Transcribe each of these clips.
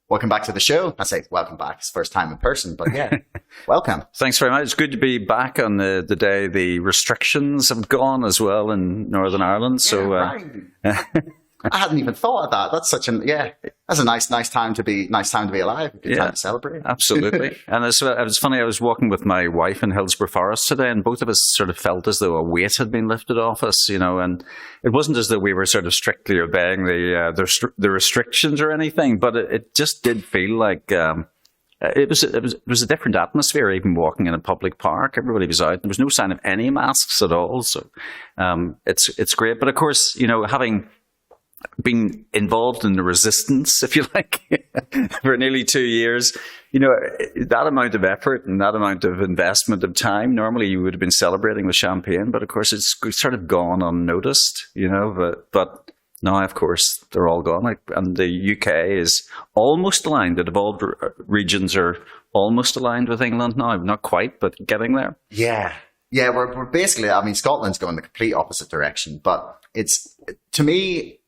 welcome back to the show. I say welcome back. It's first time in person, but yeah, welcome. Thanks very much. It's good to be back on the day the restrictions have gone as well in Northern Ireland. So, right. I hadn't even thought of that. That's that's a nice time to be alive. Good time to celebrate. Absolutely. And it was funny. I was walking with my wife in Hillsborough Forest today, and both of us sort of felt as though a weight had been lifted off us, and it wasn't as though we were sort of strictly obeying the restrictions or anything, but it just did feel like it was a different atmosphere. Even walking in a public park, everybody was out. There was no sign of any masks at all. So it's great. But of course, having been involved in the resistance, if you like, for nearly 2 years, that amount of effort and that amount of investment of time, normally you would have been celebrating with champagne, but of course it's sort of gone unnoticed, but now, of course, they're all gone. And the UK is almost aligned. The devolved regions are almost aligned with England now. Not quite, but getting there. Yeah, we're basically, Scotland's going the complete opposite direction, but it's, to me,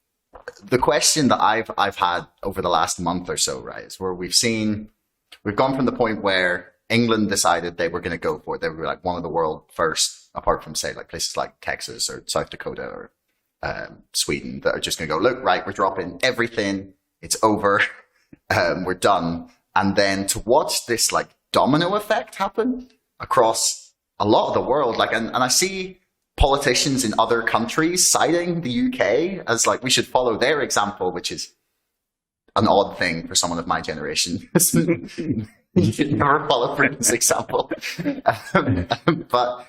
the question that I've had over the last month or so, right, is where we've gone from the point where England decided they were going to go for it. They were like one of the world first, apart from say like places like Texas or South Dakota or Sweden, that are just going to go, look, right, we're dropping everything. It's over. We're done. And then to watch this like domino effect happen across a lot of the world, like, and I see politicians in other countries citing the UK as like, we should follow their example, which is an odd thing for someone of my generation. You should never follow Britain's example. But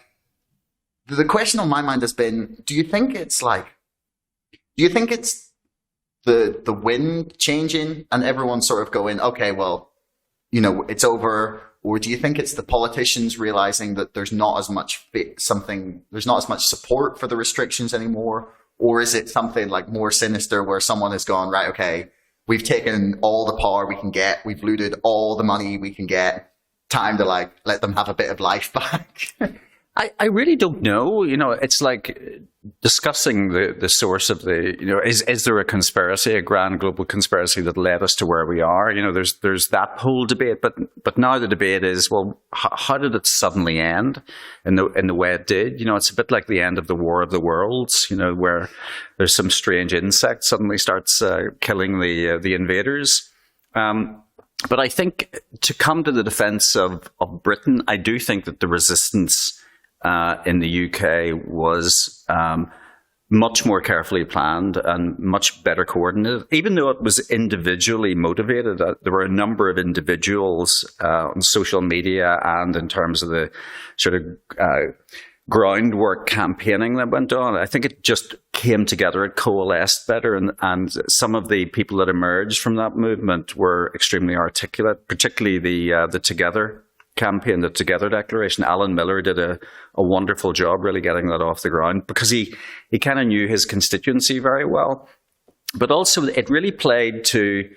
the question on my mind has been, do you think it's the wind changing and everyone sort of going, okay, well, it's over? Or do you think it's the politicians realizing that there's not as much support for the restrictions anymore? Or is it something like more sinister where someone has gone, right, okay, we've taken all the power we can get, we've looted all the money we can get, time to like let them have a bit of life back? I really don't know. It's like discussing the source of is there a conspiracy, a grand global conspiracy that led us to where we are? There's that whole debate, but now the debate is, well, how did it suddenly end in the way it did? It's a bit like the end of the War of the Worlds, where there's some strange insect suddenly starts killing the invaders. But I think, to come to the defense of Britain, I do think that the resistance in the UK was much more carefully planned and much better coordinated. Even though it was individually motivated, there were a number of individuals on social media and in terms of the sort of groundwork campaigning that went on. I think it just came together, it coalesced better, and some of the people that emerged from that movement were extremely articulate, particularly the Together campaign, the Together Declaration. Alan Miller did a wonderful job really getting that off the ground, because he kind of knew his constituency very well. But also it really played to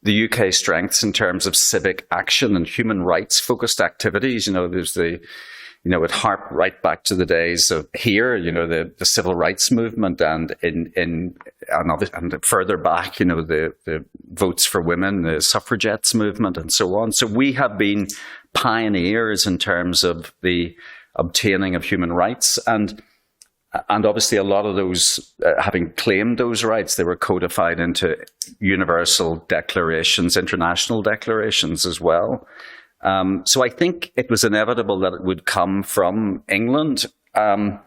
the UK strengths in terms of civic action and human rights focused activities. There's it harped right back to the days of the civil rights movement, and further back, the votes for women, the suffragettes movement, and so on. So we have been pioneers in terms of the obtaining of human rights, and obviously a lot of those, having claimed those rights, they were codified into universal declarations, international declarations as well. So I think it was inevitable that it would come from England. And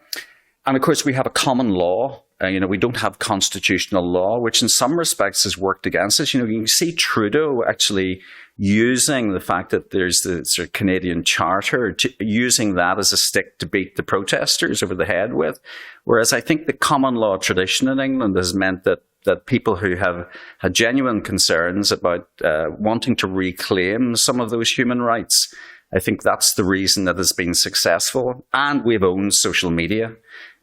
of course, we have a common law. We don't have constitutional law, which in some respects has worked against us. You can see Trudeau actually using the fact that there's the sort of Canadian Charter, using that as a stick to beat the protesters over the head with. Whereas I think the common law tradition in England has meant that people who have had genuine concerns about wanting to reclaim some of those human rights, I think that's the reason that it's been successful. And we've owned social media.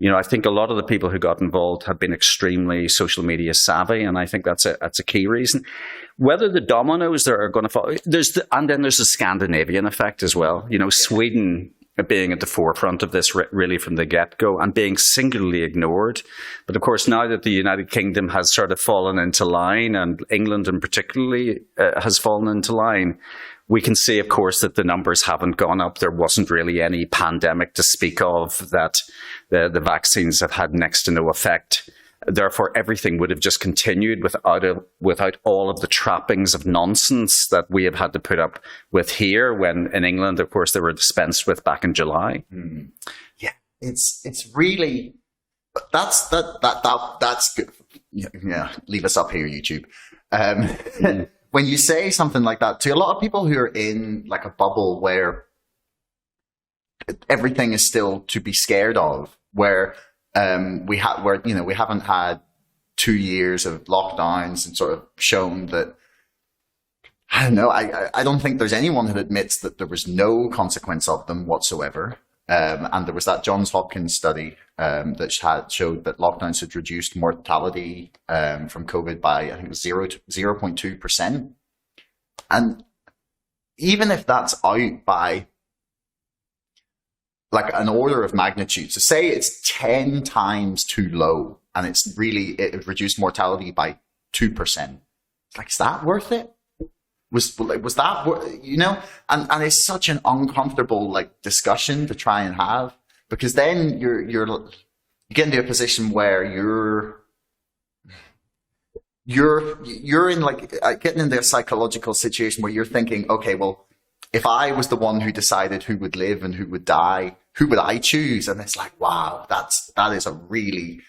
I think a lot of the people who got involved have been extremely social media savvy, and I think that's a key reason. Whether the dominoes that are going to fall, and then there's the Scandinavian effect as well. Sweden being at the forefront of this really from the get-go and being singularly ignored. But of course, now that the United Kingdom has sort of fallen into line, and England in particularly has fallen into line, we can see, of course, that the numbers haven't gone up. There wasn't really any pandemic to speak of, that the vaccines have had next to no effect. Therefore, everything would have just continued without all of the trappings of nonsense that we have had to put up with here, when in England, of course, they were dispensed with back in July. Mm. Yeah, it's really, that's good. Yeah, leave us up here, YouTube. When you say something like that to a lot of people who are in like a bubble where everything is still to be scared of, where we haven't had 2 years of lockdowns and sort of shown that, I don't know, I don't think there's anyone who admits that there was no consequence of them whatsoever. And there was that Johns Hopkins study that showed that lockdowns had reduced mortality from COVID by, I think it was 0.2%. And even if that's out by like an order of magnitude, so say it's 10 times too low and it reduced mortality by 2%. Like, is that worth it? Was that, you know, and it's such an uncomfortable like discussion to try and have, because then you get into a position where you're in like getting into a psychological situation where you're thinking, okay, well, if I was the one who decided who would live and who would die, who would I choose? And it's like, wow, that is a really,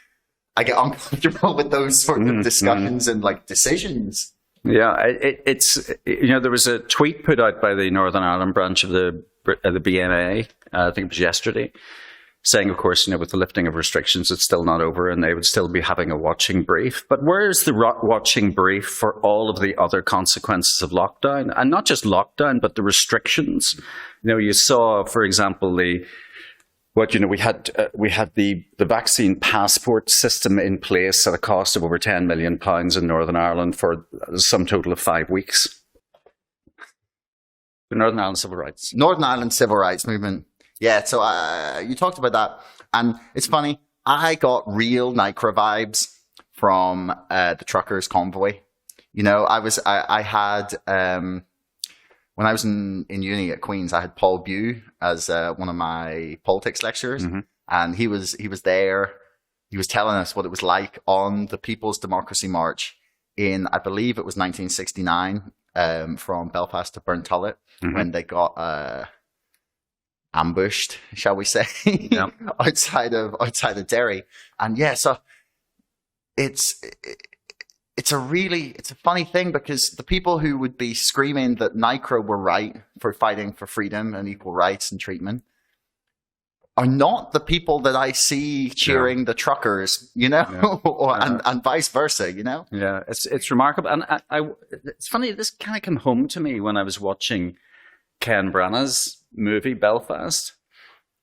I get uncomfortable with those sort of discussions and like decisions. Yeah, it's, you know, there was a tweet put out by the Northern Ireland branch of the BMA, I think it was yesterday, saying, of course, you know, with the lifting of restrictions, it's still not over and they would still be having a watching brief. But where's the watching brief for all of the other consequences of lockdown? And not just lockdown, but the restrictions. You know, you saw, for example, we had the vaccine passport system in place at a cost of over £10 million in Northern Ireland for some total of 5 weeks. The Northern Ireland Civil Rights Movement. Yeah, so you talked about that, and it's funny. I got real NICRA vibes from the truckers' convoy. You know, I had when I was in uni at Queen's, I had Paul Bew as one of my politics lecturers, and he was there. He was telling us what it was like on the People's Democracy March in, I believe it was 1969, from Belfast to Burntullet, when they got ambushed, shall we say, outside of Derry. And yeah, so it's a funny thing, because the people who would be screaming that NICRA were right for fighting for freedom and equal rights and treatment are not the people that I see cheering the truckers, you know, and vice versa, you know. Yeah, it's remarkable, and it's funny. This kind of came home to me when I was watching Ken Branagh's movie Belfast,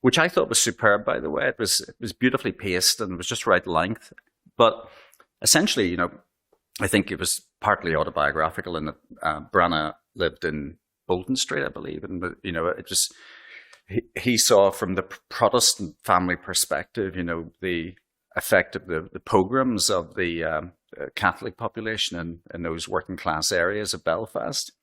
which I thought was superb, by the way. It was beautifully paced and it was just right length. But essentially, you know, I think it was partly autobiographical in that Branagh lived in Bolton Street, I believe, and you know, it just he saw from the Protestant family perspective, you know, the effect of the pogroms of the Catholic population in those working class areas of Belfast,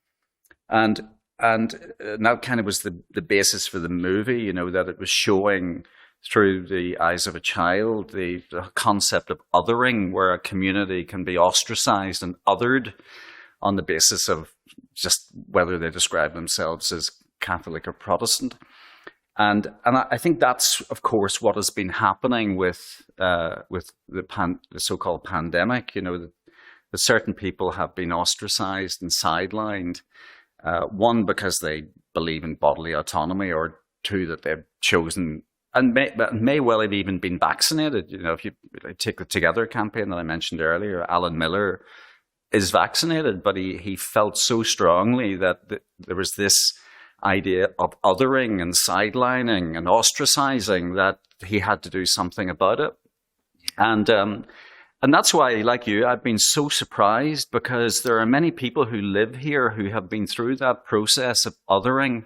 and that kind of was the basis for the movie, you know, that it was showing through the eyes of a child the concept of othering, where a community can be ostracized and othered on the basis of just whether they describe themselves as Catholic or Protestant. And I think that's, of course, what has been happening with the so-called pandemic, you know, that certain people have been ostracized and sidelined. One, because they believe in bodily autonomy, or two, that they've chosen and may well have even been vaccinated. You know, if you take the Together campaign that I mentioned earlier, Alan Miller is vaccinated, but he felt so strongly that there was this idea of othering and sidelining and ostracizing that he had to do something about it. And that's why, like you, I've been so surprised, because there are many people who live here who have been through that process of othering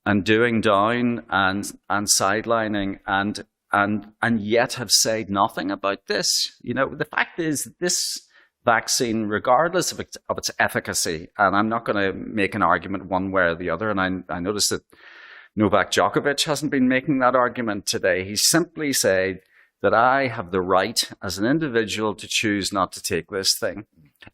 and doing down and sidelining and yet have said nothing about this. You know, the fact is this vaccine, regardless of its efficacy, and I'm not going to make an argument one way or the other, and I noticed that Novak Djokovic hasn't been making that argument today. He simply said that I have the right as an individual to choose not to take this thing.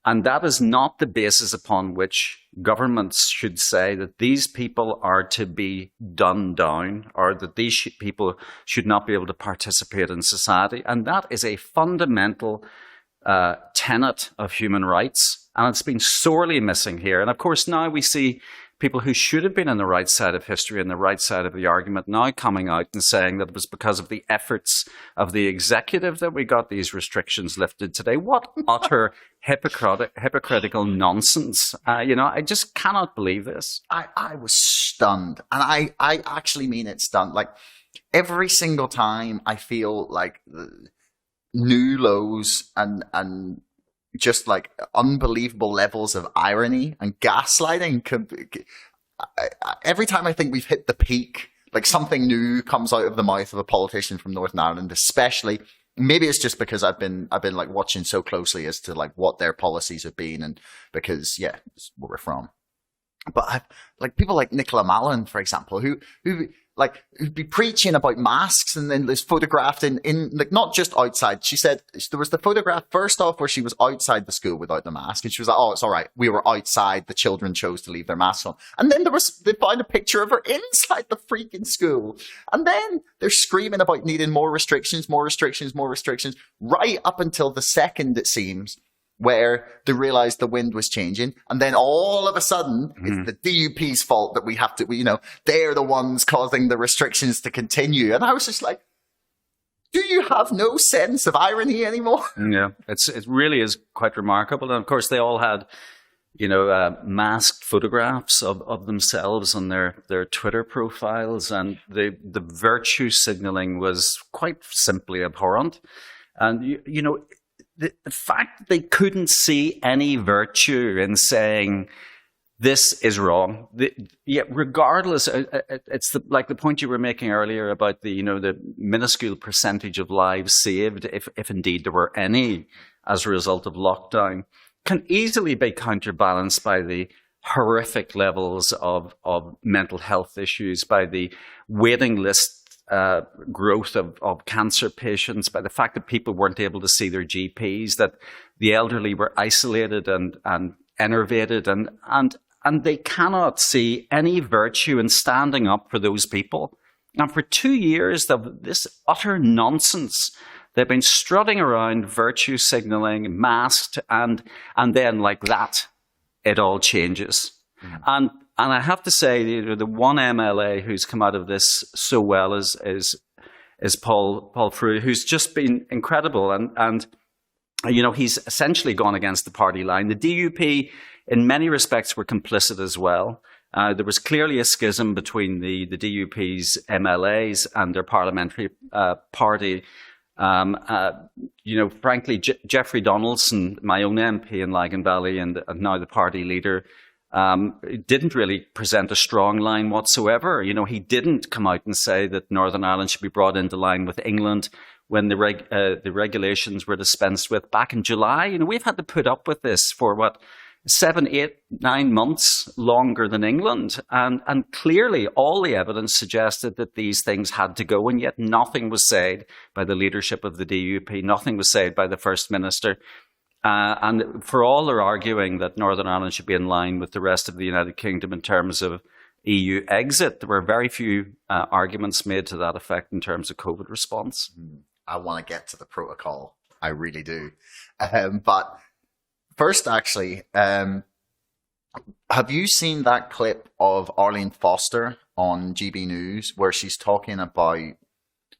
And that is not the basis upon which governments should say that these people are to be done down, or that these people should not be able to participate in society. And that is a fundamental tenet of human rights. And it's been sorely missing here. And of course, now we see people who should have been on the right side of history and the right side of the argument now coming out and saying that it was because of the efforts of the executive that we got these restrictions lifted today. What utter hypocritical nonsense. I just cannot believe this. I was stunned. And I actually mean it, stunned. Like, every single time I feel like new lows and just like unbelievable levels of irony and gaslighting. Every time I think we've hit the peak, like something new comes out of the mouth of a politician from Northern Ireland, especially. Maybe it's just because I've been like watching so closely as to like what their policies have been, and because it's where we're from. But like people like Nicola Mallon, for example, who'd be preaching about masks, and then there's photographed in like not just outside. She said there was the photograph first off where she was outside the school without the mask, and she was like, "Oh, it's all right. We were outside. The children chose to leave their masks on." And then they found a picture of her inside the freaking school, and then they're screaming about needing more restrictions, right up until the second, it seems, where they realized the wind was changing. And then all of a sudden, it's the DUP's fault that we have to, they're the ones causing the restrictions to continue. And I was just like, do you have no sense of irony anymore? Yeah, it really is quite remarkable. And of course, they all had, masked photographs of themselves on their Twitter profiles. And the virtue signaling was quite simply abhorrent. And, the fact that they couldn't see any virtue in saying this is wrong, regardless, it's like the point you were making earlier about the minuscule percentage of lives saved, if indeed there were any, as a result of lockdown, can easily be counterbalanced by the horrific levels of mental health issues, by the waiting list growth of cancer patients, by the fact that people weren't able to see their GPs, that the elderly were isolated and enervated, and they cannot see any virtue in standing up for those people. And for 2 years of this utter nonsense, they've been strutting around virtue signaling, masked, and then like that, it all changes. And I have to say, the one MLA who's come out of this so well is Paul Frew, who's just been incredible. And he's essentially gone against the party line. The DUP, in many respects, were complicit as well. There was clearly a schism between the DUP's MLAs and their parliamentary party. Frankly, Jeffrey Donaldson, my own MP in Lagan Valley and now the party leader, didn't really present a strong line whatsoever. He didn't come out and say that Northern Ireland should be brought into line with England when the regulations were dispensed with back in July. We've had to put up with this for 7, 8, 9 months longer than England. And clearly all the evidence suggested that these things had to go, and yet nothing was said by the leadership of the DUP, nothing was said by the First Minister. And for all they're arguing that Northern Ireland should be in line with the rest of the United Kingdom in terms of EU exit, there were very few arguments made to that effect in terms of COVID response. I want to get to the protocol. I really do. But first, actually, have you seen that clip of Arlene Foster on GB News where she's talking about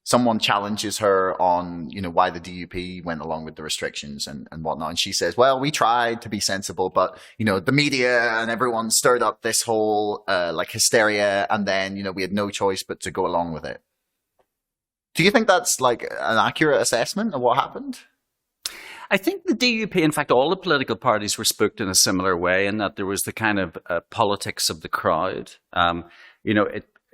someone challenges her on, why the DUP went along with the restrictions and whatnot. And she says, well, we tried to be sensible, but, the media and everyone stirred up this whole, hysteria. And then, we had no choice but to go along with it. Do you think that's like an accurate assessment of what happened? I think the DUP, in fact, all the political parties were spooked in a similar way, in that there was the kind of politics of the crowd.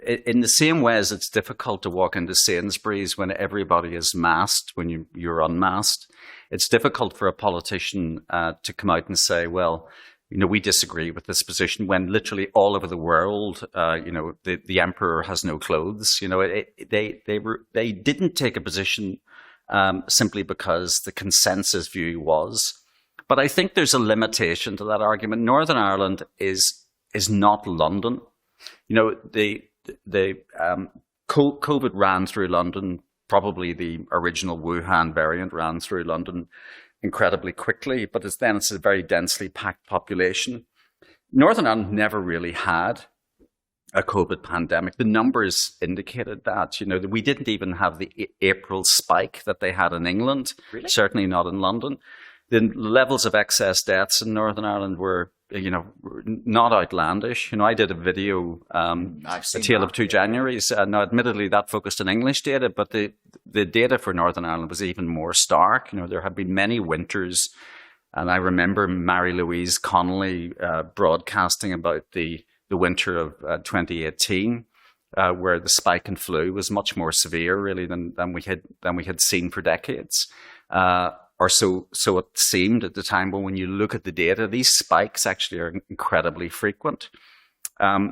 in the same way as it's difficult to walk into Sainsbury's when everybody is masked, when you're unmasked, it's difficult for a politician to come out and say, well, we disagree with this position when literally all over the world, the emperor has no clothes. They didn't take a position simply because the consensus view was. But I think there's a limitation to that argument. Northern Ireland is not London. The COVID ran through London. Probably the original Wuhan variant ran through London incredibly quickly, but it's a very densely packed population. Northern Ireland never really had a COVID pandemic. The numbers indicated that. We didn't even have the April spike that they had in England. Really? Certainly not in London. The levels of excess deaths in Northern Ireland were, not outlandish. I did a video, A Tale of Two Januaries. Now, admittedly, that focused on English data, but the data for Northern Ireland was even more stark. There have been many winters, and I remember Mary-Louise Connolly broadcasting about the winter of 2018, where the spike in flu was much more severe, really, than we had seen for decades. Or so it seemed at the time. But when you look at the data, these spikes actually are incredibly frequent.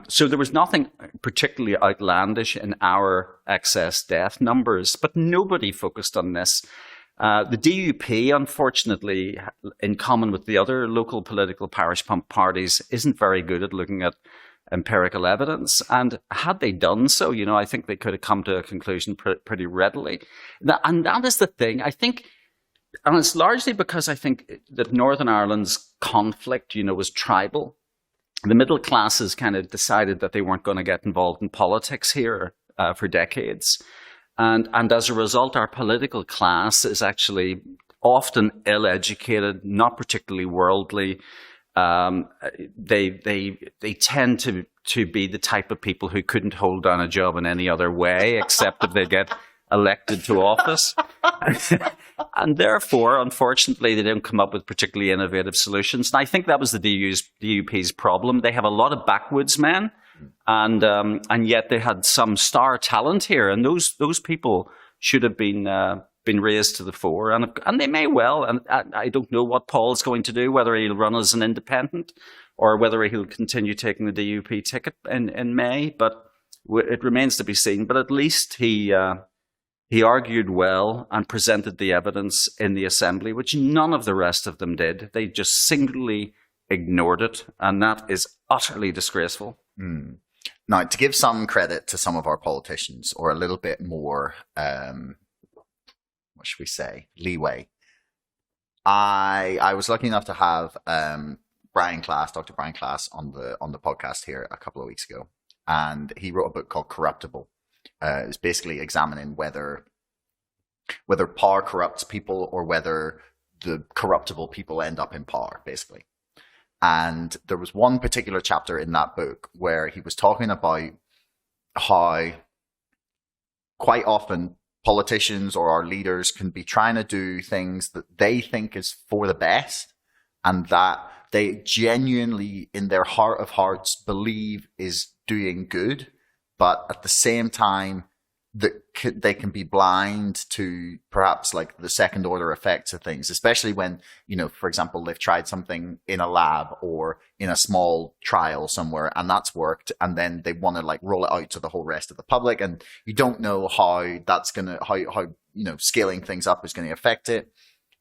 So there was nothing particularly outlandish in our excess death numbers, but nobody focused on this. The DUP, unfortunately, in common with the other local political parish pump parties, isn't very good at looking at empirical evidence. And had they done so, I think they could have come to a conclusion pretty readily. And that is the thing. I think. And it's largely because I think that Northern Ireland's conflict, was tribal. The middle classes kind of decided that they weren't going to get involved in politics here for decades. And as a result, our political class is actually often ill-educated, not particularly worldly. They tend to be the type of people who couldn't hold down a job in any other way, except if they get elected to office. And therefore, unfortunately, they didn't come up with particularly innovative solutions. And I think that was the DUP's problem. They have a lot of backwoods men, and yet they had some star talent here. And those people should have been raised to the fore. And they may well. And I don't know what Paul's going to do, whether he'll run as an independent or whether he'll continue taking the DUP ticket in May. But it remains to be seen. But at least he argued well and presented the evidence in the assembly, which none of the rest of them did. They just singularly ignored it, and that is utterly disgraceful. Mm. Now, to give some credit to some of our politicians, or a little bit more, what should we say, leeway, I was lucky enough to have Dr. Brian Class, on the podcast here a couple of weeks ago, and he wrote a book called Corruptible. It's basically examining whether power corrupts people or whether the corruptible people end up in power, basically. And there was one particular chapter in that book where he was talking about how quite often politicians or our leaders can be trying to do things that they think is for the best, and that they genuinely, in their heart of hearts, believe is doing good. But at the same time, they can be blind to perhaps like the second order effects of things, especially when, for example, they've tried something in a lab or in a small trial somewhere and that's worked. And then they want to like roll it out to the whole rest of the public. And you don't know how that's going to, how scaling things up is going to affect it.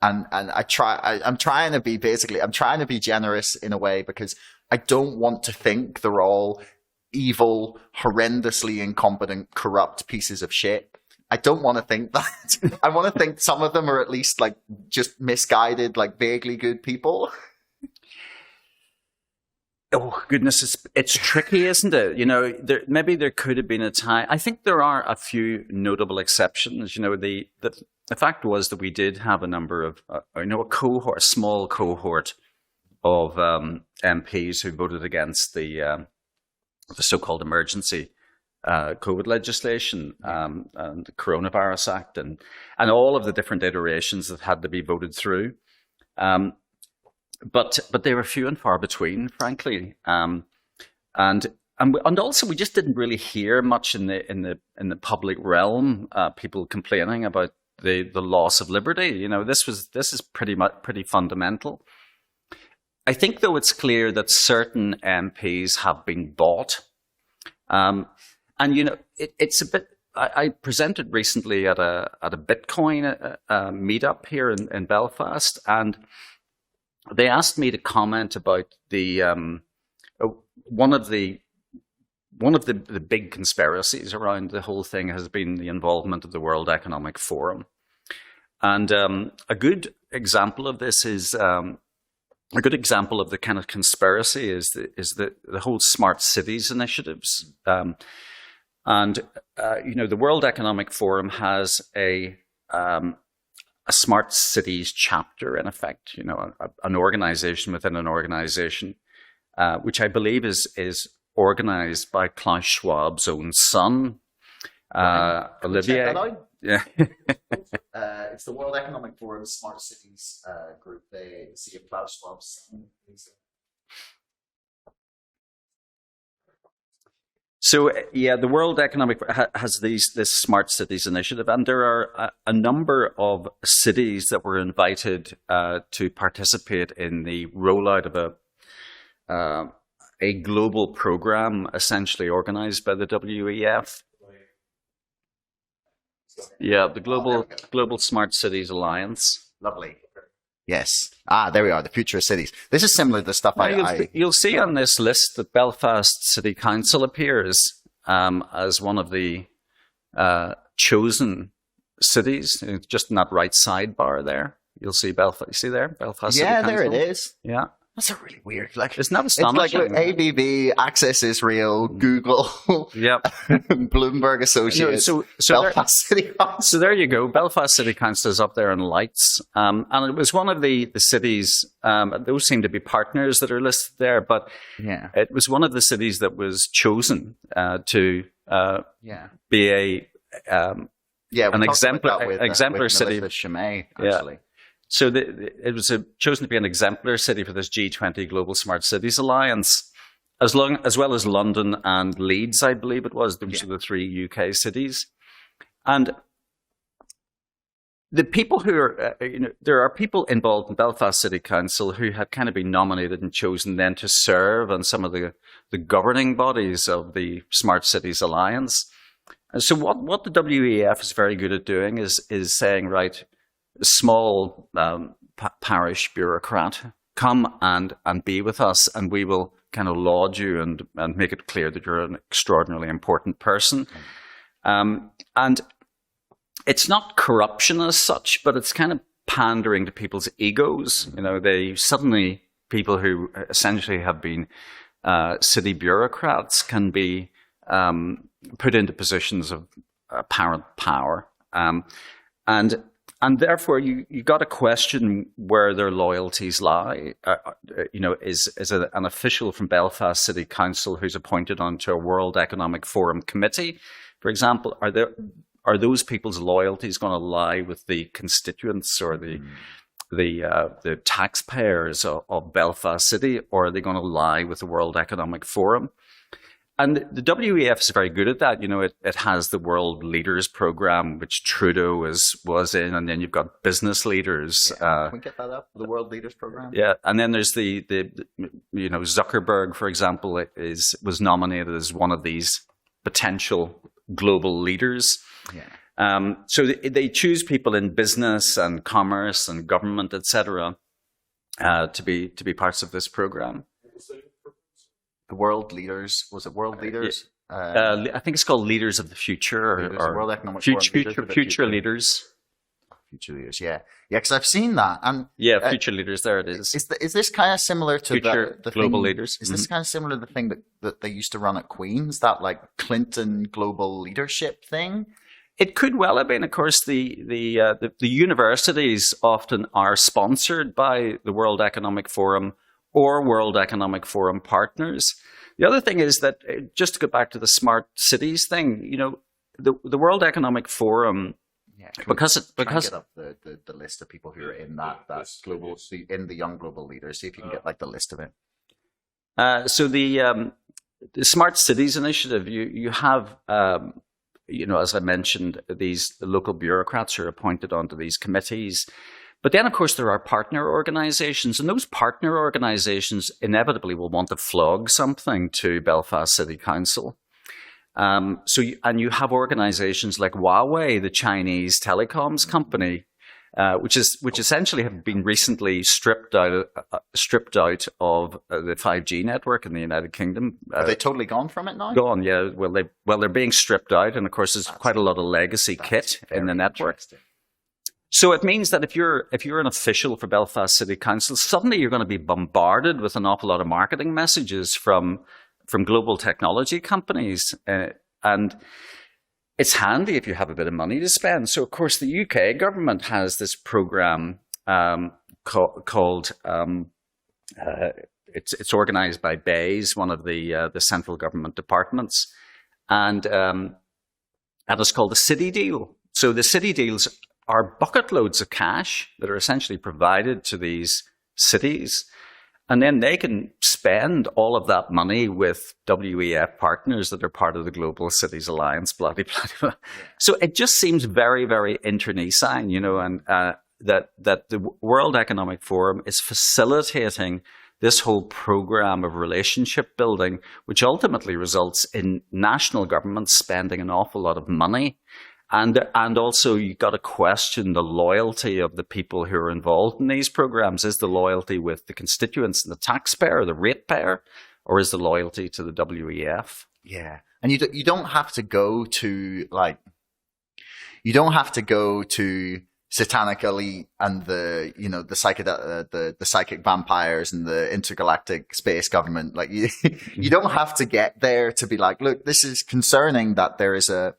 And I'm trying to be generous in a way, because I don't want to think they're all evil, horrendously incompetent, corrupt pieces of shit. I don't want to think that. I want to think some of them are at least like just misguided, like vaguely good people. Oh goodness, it's tricky, isn't it? Maybe there could have been a time. I think there are a few notable exceptions. The fact was that we did have a number of a small cohort of MPs who voted against the so-called emergency COVID legislation and the Coronavirus Act and all of the different iterations that had to be voted through. But they were few and far between, frankly. And and also we just didn't really hear much in the public realm, people complaining about the loss of liberty. This is pretty fundamental. I think, though, it's clear that certain MPs have been bought, and it's a bit. I presented recently at a Bitcoin meetup here in Belfast, and they asked me to comment about the one of the big conspiracies around the whole thing has been the involvement of the World Economic Forum, and a good example of this is. A good example of the kind of conspiracy is the whole smart cities initiatives. The World Economic Forum has a smart cities chapter, in effect, an organization within an organization, which I believe is organized by Klaus Schwab's own son, Olivier. Yeah. It's the World Economic Forum Smart Cities group. They see a Klaus Schwab's son. So, the World Economic has this smart cities initiative, and there are a number of cities that were invited to participate in the rollout of a global program, essentially organized by the WEF. Yeah, the Global Smart Cities Alliance. Lovely. Yes. There we are. The future of cities. This is similar to the stuff you'll see on this list that Belfast City Council appears as one of the chosen cities. Just in that right sidebar there, you'll see Belfast. You see there, Belfast City Council. Yeah, there it is. Yeah. That's a really weird. Isn't that astonishing? It's like ABB, Access Israel, Google, yep, Bloomberg Associates, so Belfast City Council. So there you go. Belfast City Council is up there in lights, and it was one of the cities. Those seem to be partners that are listed there, but it was one of the cities that was chosen to be an exemplar city. Chimay, actually. Yeah. So it was chosen to be an exemplar city for this G20 Global Smart Cities Alliance, as well as London and Leeds, I believe it was. Those are the three UK cities. And the people who are, there are people involved in Belfast City Council who had kind of been nominated and chosen then to serve on some of the governing bodies of the Smart Cities Alliance. And so what the WEF is very good at doing is saying, right, small parish bureaucrat, come and be with us, and we will kind of laud you and make it clear that you're an extraordinarily important person. And it's not corruption as such, but it's kind of pandering to people's egos. People who essentially have been city bureaucrats can be put into positions of apparent power. And therefore, you got to question where their loyalties lie. Is an official from Belfast City Council who's appointed onto a World Economic Forum committee, for example, are those people's loyalties going to lie with the constituents or the taxpayers of Belfast City, or are they going to lie with the World Economic Forum? And the WEF is very good at that. It has the World Leaders Program, which Trudeau was in, and then you've got business leaders. Can we get that up? The World Leaders Program. Yeah, and then there's the Zuckerberg, for example, was nominated as one of these potential global leaders. Yeah. So they choose people in business and commerce and government, etc., to be parts of this program. The World Leaders, was it World Leaders? I think it's called Leaders of the Future, or World Economic Forum. Future Leaders. Future Leaders, yeah, because I've seen that, and Future Leaders. There it is. Is this kind of similar to the Global thing, Leaders? Is this kind of similar to the thing that they used to run at Queen's, that like Clinton Global Leadership thing? It could well have been. Of course, the universities often are sponsored by the World Economic Forum or World Economic Forum partners. The other thing is that, just to go back to the smart cities thing, the World Economic Forum, because get up the list of people who are in that global, in the young global leaders. See if you can get like the list of it. So the the Smart Cities Initiative, you have, as I mentioned, these local bureaucrats who are appointed onto these committees. But then, of course, there are partner organisations, and those partner organisations inevitably will want to flog something to Belfast City Council. You have organisations like Huawei, the Chinese telecoms company, which essentially have been recently stripped out of the 5G network in the United Kingdom. Are they totally gone from it now? Gone, yeah. They're being stripped out, and of course, there's quite a lot of legacy kit in the network. So it means that if you're an official for Belfast City Council, suddenly you're going to be bombarded with an awful lot of marketing messages from global technology companies, and it's handy if you have a bit of money to spend. So of course the UK government has this program called it's organised by BEIS, one of the central government departments, and it's called the City Deal. So the City Deals are bucket loads of cash that are essentially provided to these cities. And then they can spend all of that money with WEF partners that are part of the Global Cities Alliance, blah, blah, blah. So it just seems very, very internecine, and that the World Economic Forum is facilitating this whole program of relationship building, which ultimately results in national governments spending an awful lot of money. And also you've got to question the loyalty of the people who are involved in these programs. Is the loyalty with the constituents and the taxpayer, the ratepayer, or is the loyalty to the WEF? Yeah. And you don't have to go to Satanic Elite and the psychic vampires and the intergalactic space government. Like you don't have to get there to be like, look, this is concerning that there is a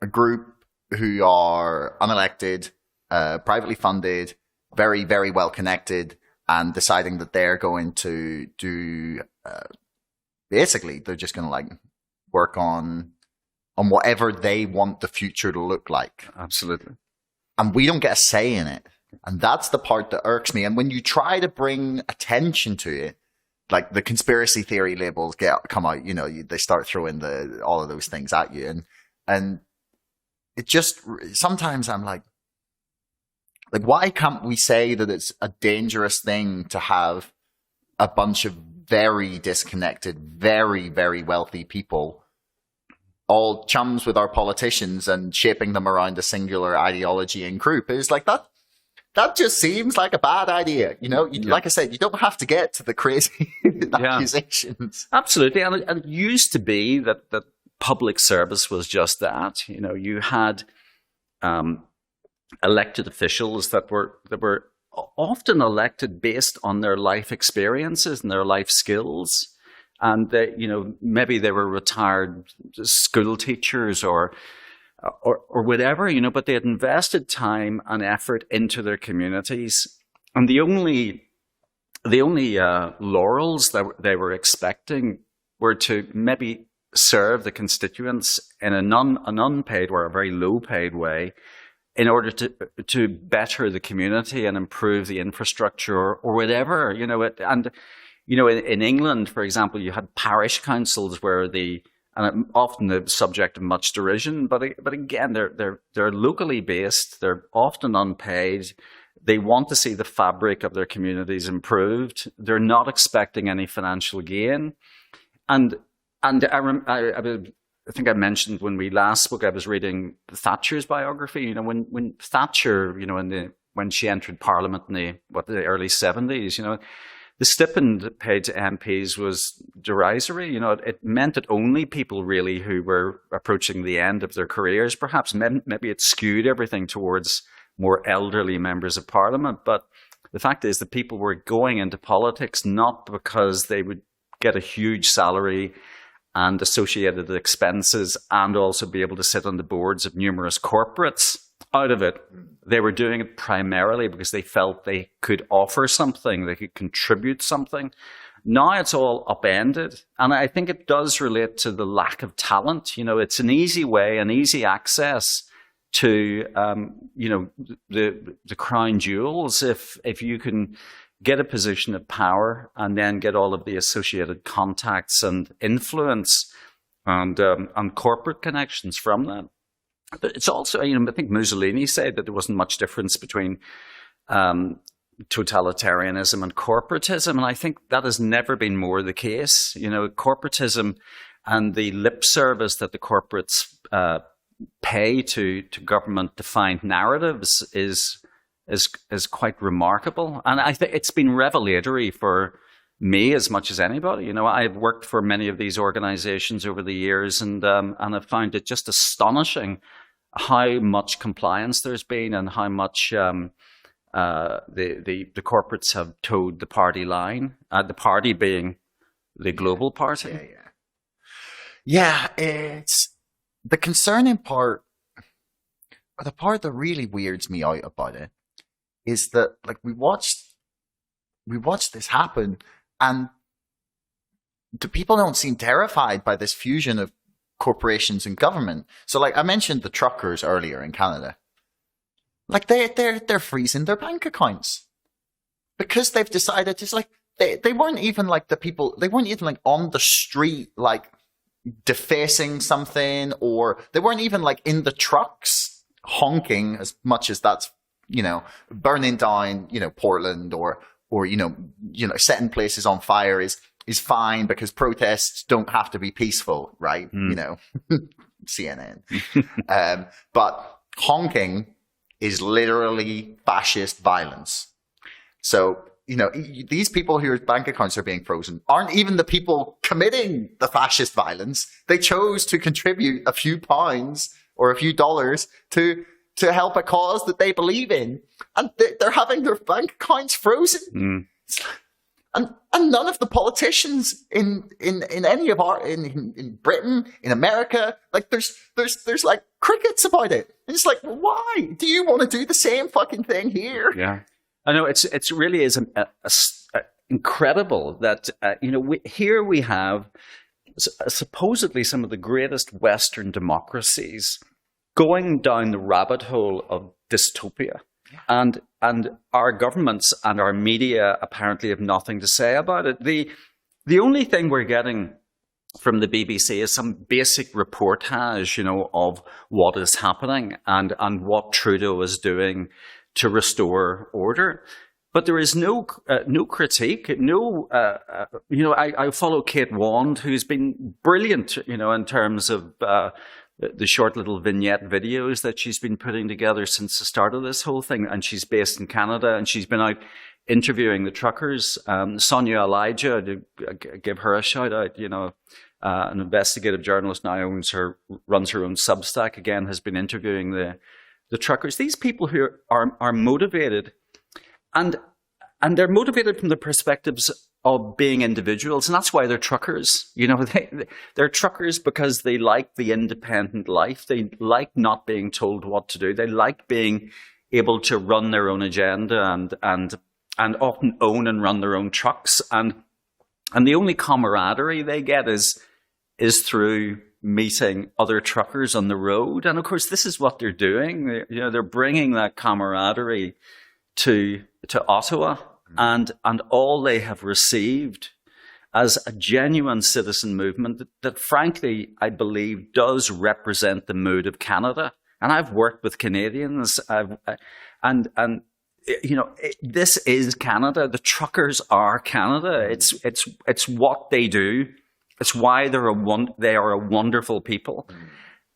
group who are unelected, privately funded, very, very well connected, and deciding that they're going to do, basically, they're just going to work on whatever they want the future to look like. Absolutely. And we don't get a say in it. And that's the part that irks me. And when you try to bring attention to it, like the conspiracy theory labels come out, they start throwing all of those things at you. And it just, sometimes I'm like, why can't we say that it's a dangerous thing to have a bunch of very disconnected, very, very wealthy people all chums with our politicians and shaping them around a singular ideology and group? It's like that just seems like a bad idea. Like I said, you don't have to get to the crazy accusations. Absolutely. And it used to be that public service was just that. You had elected officials that were often elected based on their life experiences and their life skills, and maybe they were retired school teachers or whatever, but they had invested time and effort into their communities, and the only laurels that they were expecting were to maybe serve the constituents in an unpaid or a very low paid way in order to better the community and improve the infrastructure or whatever, in England, for example, you had parish councils where and often the subject of much derision, but again, they're locally based, they're often unpaid, they want to see the fabric of their communities improved, they're not expecting any financial gain, and I think I mentioned when we last spoke, I was reading Thatcher's biography. When Thatcher, when she entered Parliament in the early 70s, the stipend paid to MPs was derisory. It meant that only people really who were approaching the end of their careers, perhaps maybe it skewed everything towards more elderly members of Parliament. But the fact is that people were going into politics not because they would get a huge salary and associated expenses and also be able to sit on the boards of numerous corporates out of it. They were doing it primarily because they felt they could offer something, they could contribute something. Now it's all upended. And I think it does relate to the lack of talent. It's an easy way, an easy access to, the crown jewels. If you can get a position of power, and then get all of the associated contacts and influence and corporate connections from that. But it's also, I think Mussolini said that there wasn't much difference between totalitarianism and corporatism, and I think that has never been more the case. Corporatism and the lip service that the corporates pay to government-defined narratives is quite remarkable, and I think it's been revelatory for me as much as anybody. I've worked for many of these organizations over the years, and I've found it just astonishing how much compliance there's been and how much the corporates have towed the party line. The party being the global party. Yeah, it's the concerning part, or the part that really weirds me out about it, is that we watched this happen, and the people don't seem terrified by this fusion of corporations and government. So I mentioned the truckers earlier in Canada. They're freezing their bank accounts because they've decided they weren't even the people, they weren't even on the street defacing something, or they weren't even in the trucks honking, as much as that's burning down Portland or setting places on fire is fine because protests don't have to be peaceful, right? CNN. But honking is literally fascist violence. So, these people whose bank accounts are being frozen aren't even the people committing the fascist violence. They chose to contribute a few pounds or a few dollars to help a cause that they believe in. And they're having their bank accounts frozen. And none of the politicians in any of in Britain, in America, there's crickets about it. And it's why do you want to do the same fucking thing here? Yeah, I know it's really is incredible that here we have supposedly some of the greatest Western democracies going down the rabbit hole of dystopia. Yeah. And our governments and our media apparently have nothing to say about it. The only thing we're getting from the BBC is some basic reportage, of what is happening and what Trudeau is doing to restore order. But there is no critique. I follow Kate Wand, who's been brilliant, in terms of the short little vignette videos that she's been putting together since the start of this whole thing. And she's based in Canada, and she's been out interviewing the truckers. Sonia Elijah, to give her a shout out, an investigative journalist now runs her own Substack, again, has been interviewing the truckers. These people who are motivated, and they're motivated from the perspectives of being individuals, and that's why they're truckers. They're truckers because they like the independent life. They like not being told what to do. They like being able to run their own agenda and often own and run their own trucks. And the only camaraderie they get is through meeting other truckers on the road. And of course, this is what they're doing. They're bringing that camaraderie to Ottawa. And all they have received as a genuine citizen movement that frankly, I believe, does represent the mood of Canada. And I've worked with Canadians, this is Canada. The truckers are Canada. It's what they do. It's why they are a wonderful people.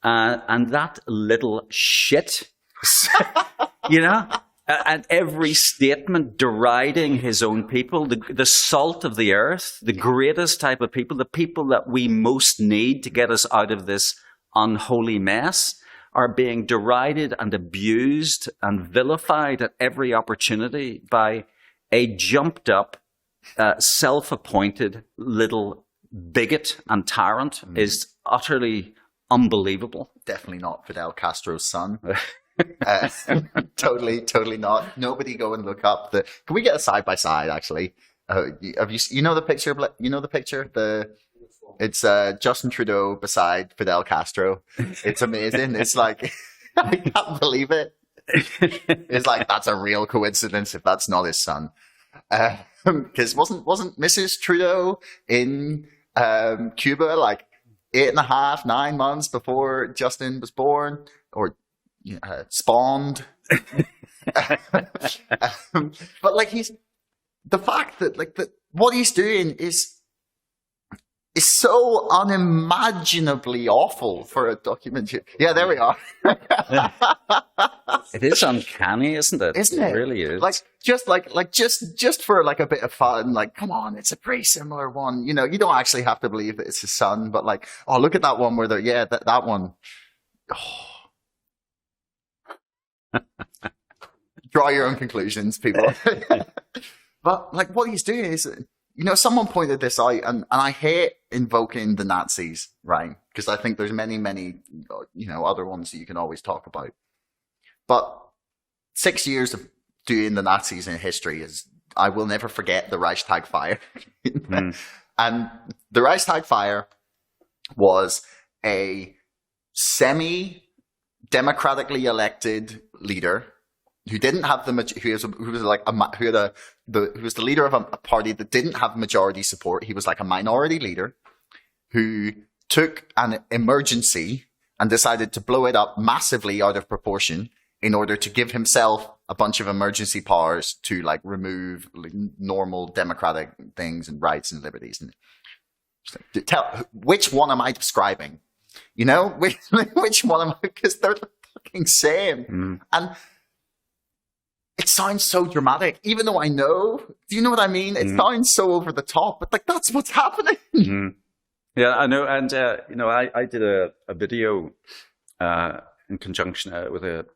And that little shit, and every statement deriding his own people, the salt of the earth, the greatest type of people, the people that we most need to get us out of this unholy mess, are being derided and abused and vilified at every opportunity by a jumped up, self-appointed little bigot and tyrant is utterly unbelievable. Definitely not Fidel Castro's son. Totally not. Nobody go and look up the. Can we get a side by side? Actually, have you the picture? The picture. It's Justin Trudeau beside Fidel Castro. It's amazing. It's I can't believe it. It's that's a real coincidence if that's not his son. Because wasn't Mrs. Trudeau in Cuba like 8.5, 9 months before Justin was born or spawned? But like the fact that like what he's doing is so unimaginably awful for a documentary. Yeah, there we are. It is uncanny, isn't it? Isn't it? It really is. Just for like a bit of fun, like, come on, it's a pretty similar one. You know, you don't actually have to believe that it's his son, but like, oh, look at that one where that one. Oh. Draw your own conclusions, people. But like, what he's doing is, you know, someone pointed this out, and I hate invoking the Nazis, right? Because I think there's many, you know, other ones that you can always talk about. But 6 years of doing the Nazis in history I will never forget the Reichstag fire. And the Reichstag fire was a semi-democratically elected leader who didn't have who was the leader of a party that didn't have majority support. He was like a minority leader who took an emergency and decided to blow it up massively out of proportion in order to give himself a bunch of emergency powers to like remove normal democratic things and rights and liberties. And tell which one am I describing? You know, which one am I? Because they're the fucking same. And it sounds so dramatic, even though I know. Do you know what I mean? It sounds so over the top, but like that's what's happening. Yeah, I know. And you know, I did a video in conjunction with a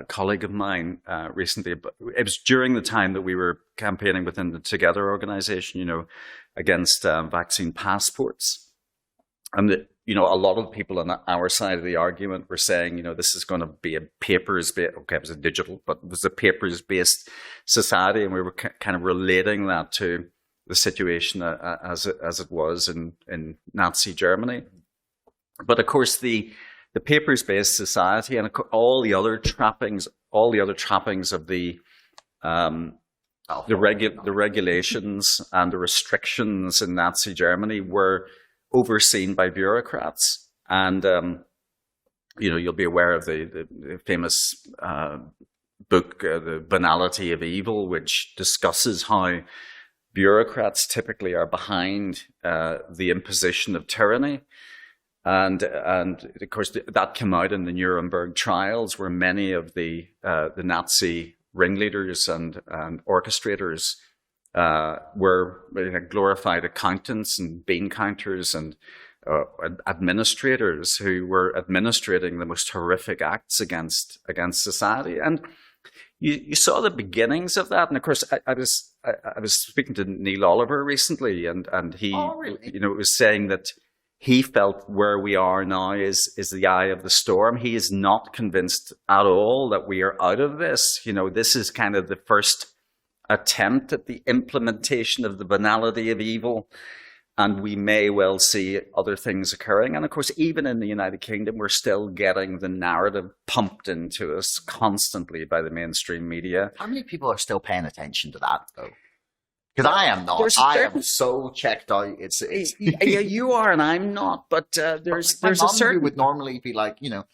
colleague of mine recently. But it was during the time that we were campaigning within the Together organization, you know, against vaccine passports, and you know, a lot of the people on our side of the argument were saying, you know, this is going to be a papers-based, okay, it was a digital, but it was a papers-based society. And we were kind of relating that to the situation as it was in Nazi Germany. But of course, the papers-based society and all the other trappings of the regulations and the restrictions in Nazi Germany were overseen by bureaucrats. And, you know, you'll be aware of the famous book, The Banality of Evil, which discusses how bureaucrats typically are behind the imposition of tyranny. And of course, that came out in the Nuremberg trials, where many of the Nazi ringleaders and orchestrators were glorified accountants and bean counters and administrators who were administrating the most horrific acts against society. And you saw the beginnings of that. And of course, I was speaking to Neil Oliver recently, and he, you know, was saying that he felt where we are now is the eye of the storm. He is not convinced at all that we are out of this. You know, this is kind of the first attempt at the implementation of the banality of evil, and we may well see other things occurring. And of course, even in the United Kingdom, we're still getting the narrative pumped into us constantly by the mainstream media. How many people are still paying attention to that, though? Because I am not. I am so checked out. It's yeah, you are, and I'm not. But there's a certain who would normally be like, you know,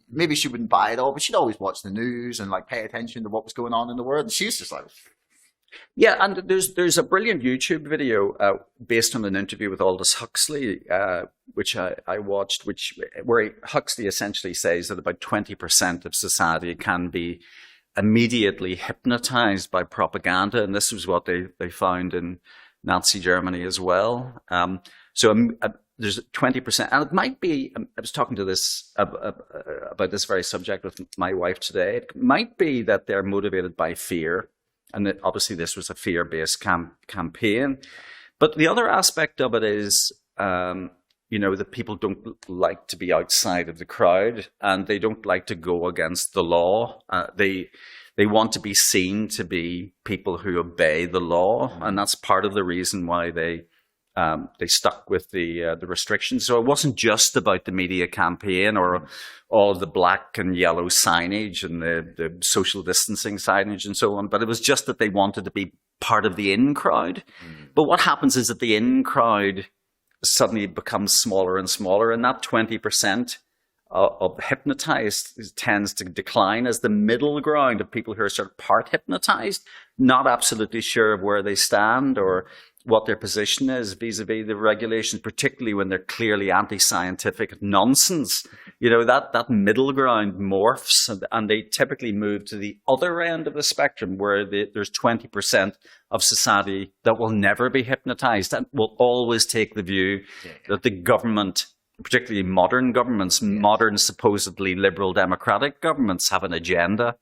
maybe she wouldn't buy it all, but she'd always watch the news and like pay attention to what was going on in the world. And she's just like, yeah. And there's a brilliant YouTube video based on an interview with Aldous Huxley, which I watched, where Huxley essentially says that about 20% of society can be immediately hypnotized by propaganda, and this was what they found in Nazi Germany as well. So there's 20%, and it might be. I was talking to this about this very subject with my wife today. It might be that they're motivated by fear, and that obviously this was a fear-based campaign. But the other aspect of it is, you know, that people don't like to be outside of the crowd, and they don't like to go against the law. They want to be seen to be people who obey the law, and that's part of the reason why they they stuck with the restrictions. So it wasn't just about the media campaign or all the black and yellow signage and the social distancing signage and so on, but it was just that they wanted to be part of the in crowd. But what happens is that the in crowd suddenly becomes smaller and smaller, and that 20% of hypnotized tends to decline as the middle ground of people who are sort of part hypnotized, not absolutely sure of where they stand or what their position is vis-a-vis the regulations, particularly when they're clearly anti-scientific nonsense. That middle ground morphs, and they typically move to the other end of the spectrum where there's 20% of society that will never be hypnotized and will always take the view that the government, particularly modern governments, modern supposedly liberal democratic governments, have an agenda.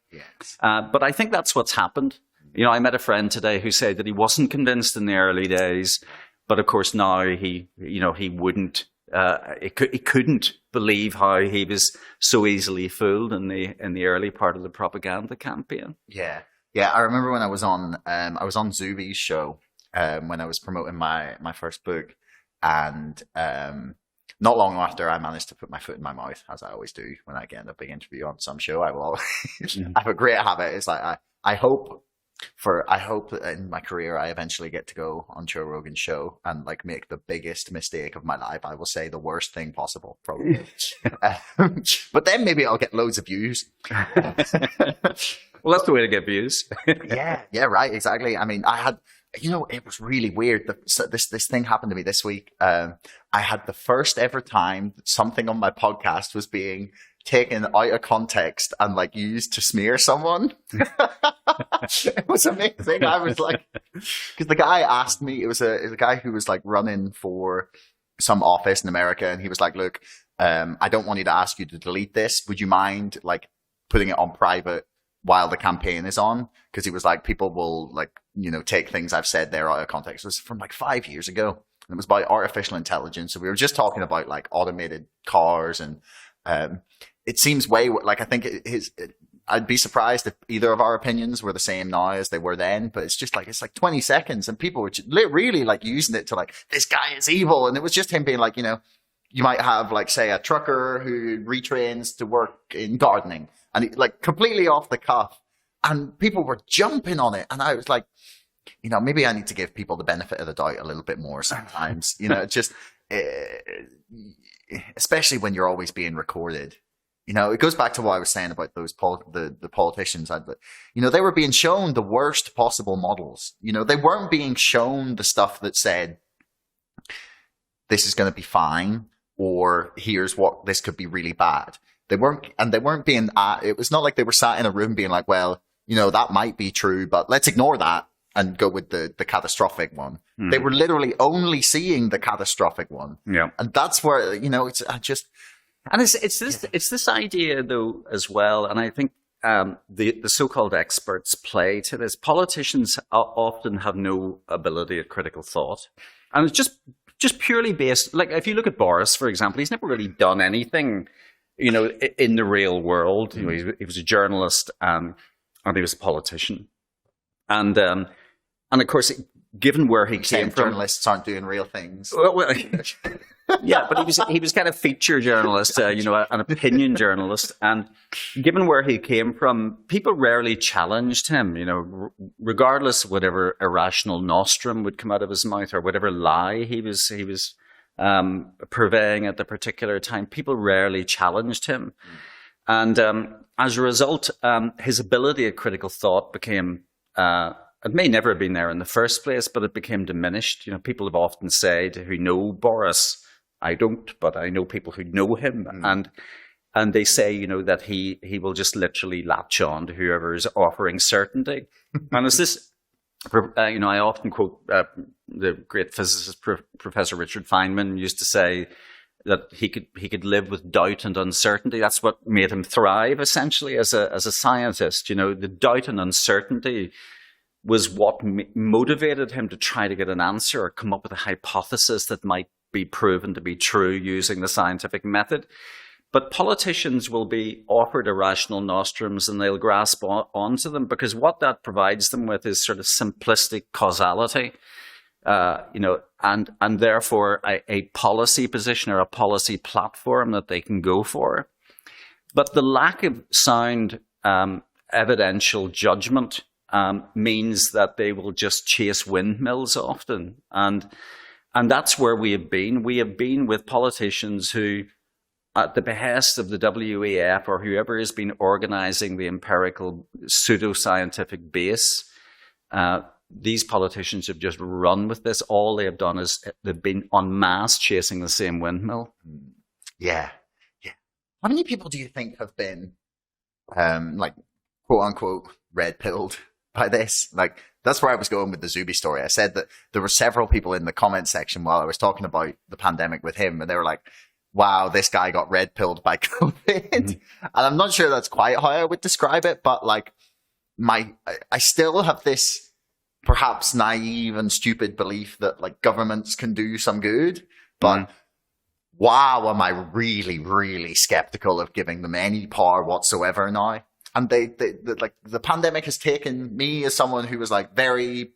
But I think that's what's happened. I met a friend today who said that he wasn't convinced in the early days, but of course now he wouldn't. He couldn't believe how he was so easily fooled in the early part of the propaganda campaign. Yeah. I remember when I was on Zuby's show when I was promoting my first book, and not long after, I managed to put my foot in my mouth, as I always do when I get a big interview on some show. I will always I have a great habit. It's like I hope that in my career I eventually get to go on Joe Rogan's show and like make the biggest mistake of my life. I will say the worst thing possible, probably. But then maybe I'll get loads of views. Well, that's the way to get views. Yeah, right, exactly. I mean, I had, it was really weird. This thing happened to me this week. I had the first ever time that something on my podcast was being taken out of context and like used to smear someone. It was amazing. I was like, because the guy asked me, it was a guy who was like running for some office in America, and he was like, look, I don't want you to ask you to delete this. Would you mind like putting it on private while the campaign is on? Because he was like, people will like, take things I've said there out of context. It was from like 5 years ago, and it was about artificial intelligence. So we were just talking about like automated cars, and it seems way like, I think I'd be surprised if either of our opinions were the same now as they were then, but it's like 20 seconds and people were really like using it to like, this guy is evil. And it was just him being like, you might have like, say, a trucker who retrains to work in gardening, and he, like completely off the cuff, and people were jumping on it. And I was like, maybe I need to give people the benefit of the doubt a little bit more sometimes, just, especially when you're always being recorded. It goes back to what I was saying about those the politicians. They were being shown the worst possible models. They weren't being shown the stuff that said, this is going to be fine, or here's what this could be really bad. They weren't being, it was not like they were sat in a room being like, well, that might be true, but let's ignore that and go with the catastrophic one. Mm. They were literally only seeing the catastrophic one. Yeah. And that's where, And it's this idea though as well, and I think the so-called experts play to this. Politicians often have no ability at critical thought, and it's just purely based. Like if you look at Boris, for example, he's never really done anything, in the real world. He was a journalist and he was a politician, and of course, given where he came from, journalists aren't doing real things. Well, yeah, but he was kind of feature journalist, an opinion journalist, and given where he came from, people rarely challenged him. Regardless of whatever irrational nostrum would come out of his mouth or whatever lie he was purveying at the particular time, people rarely challenged him, and as a result, his ability at critical thought became. It may never have been there in the first place, but it became diminished. People have often said who know Boris, I don't, but I know people who know him, and they say, that he will just literally latch on to whoever is offering certainty. And it's this, I often quote the great physicist Professor Richard Feynman used to say that he could live with doubt and uncertainty. That's what made him thrive, essentially, as a scientist. The doubt and uncertainty was what motivated him to try to get an answer or come up with a hypothesis that might be proven to be true using the scientific method. But politicians will be offered irrational nostrums and they'll grasp onto them because what that provides them with is sort of simplistic causality. and therefore a policy position or a policy platform that they can go for. But the lack of sound evidential judgment means that they will just chase windmills often. And that's where we have been. We have been with politicians who, at the behest of the WEF or whoever has been organizing the empirical pseudoscientific base, these politicians have just run with this. All they have done is they've been en masse chasing the same windmill. Yeah. How many people do you think have been, like, quote unquote, red pilled by this? Like, that's where I was going with the Zuby story. I said that there were several people in the comment section while I was talking about the pandemic with him, and they were like, wow, this guy got red pilled by COVID. And I'm not sure that's quite how I would describe it, but like, I still have this perhaps naive and stupid belief that like governments can do some good, but wow, am I really, really skeptical of giving them any power whatsoever now. And they like the pandemic has taken me as someone who was like very,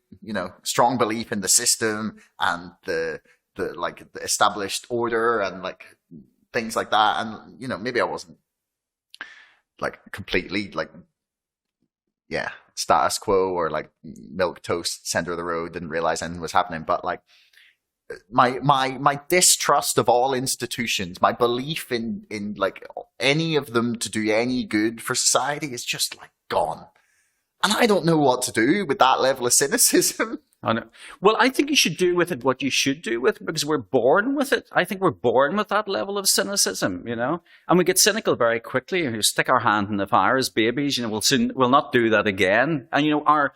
strong belief in the system and the established order and like things like that. And, maybe I wasn't like completely like, status quo or like milk toast center of the road, didn't realize anything was happening. But like my distrust of all institutions, my belief in like any of them to do any good for society is just like gone. And I don't know what to do with that level of cynicism. I know. Well, I think you should do with it what you should do with it, because we're born with it. I think we're born with that level of cynicism, and we get cynical very quickly. We stick our hand in the fire as babies. We'll not do that again. And our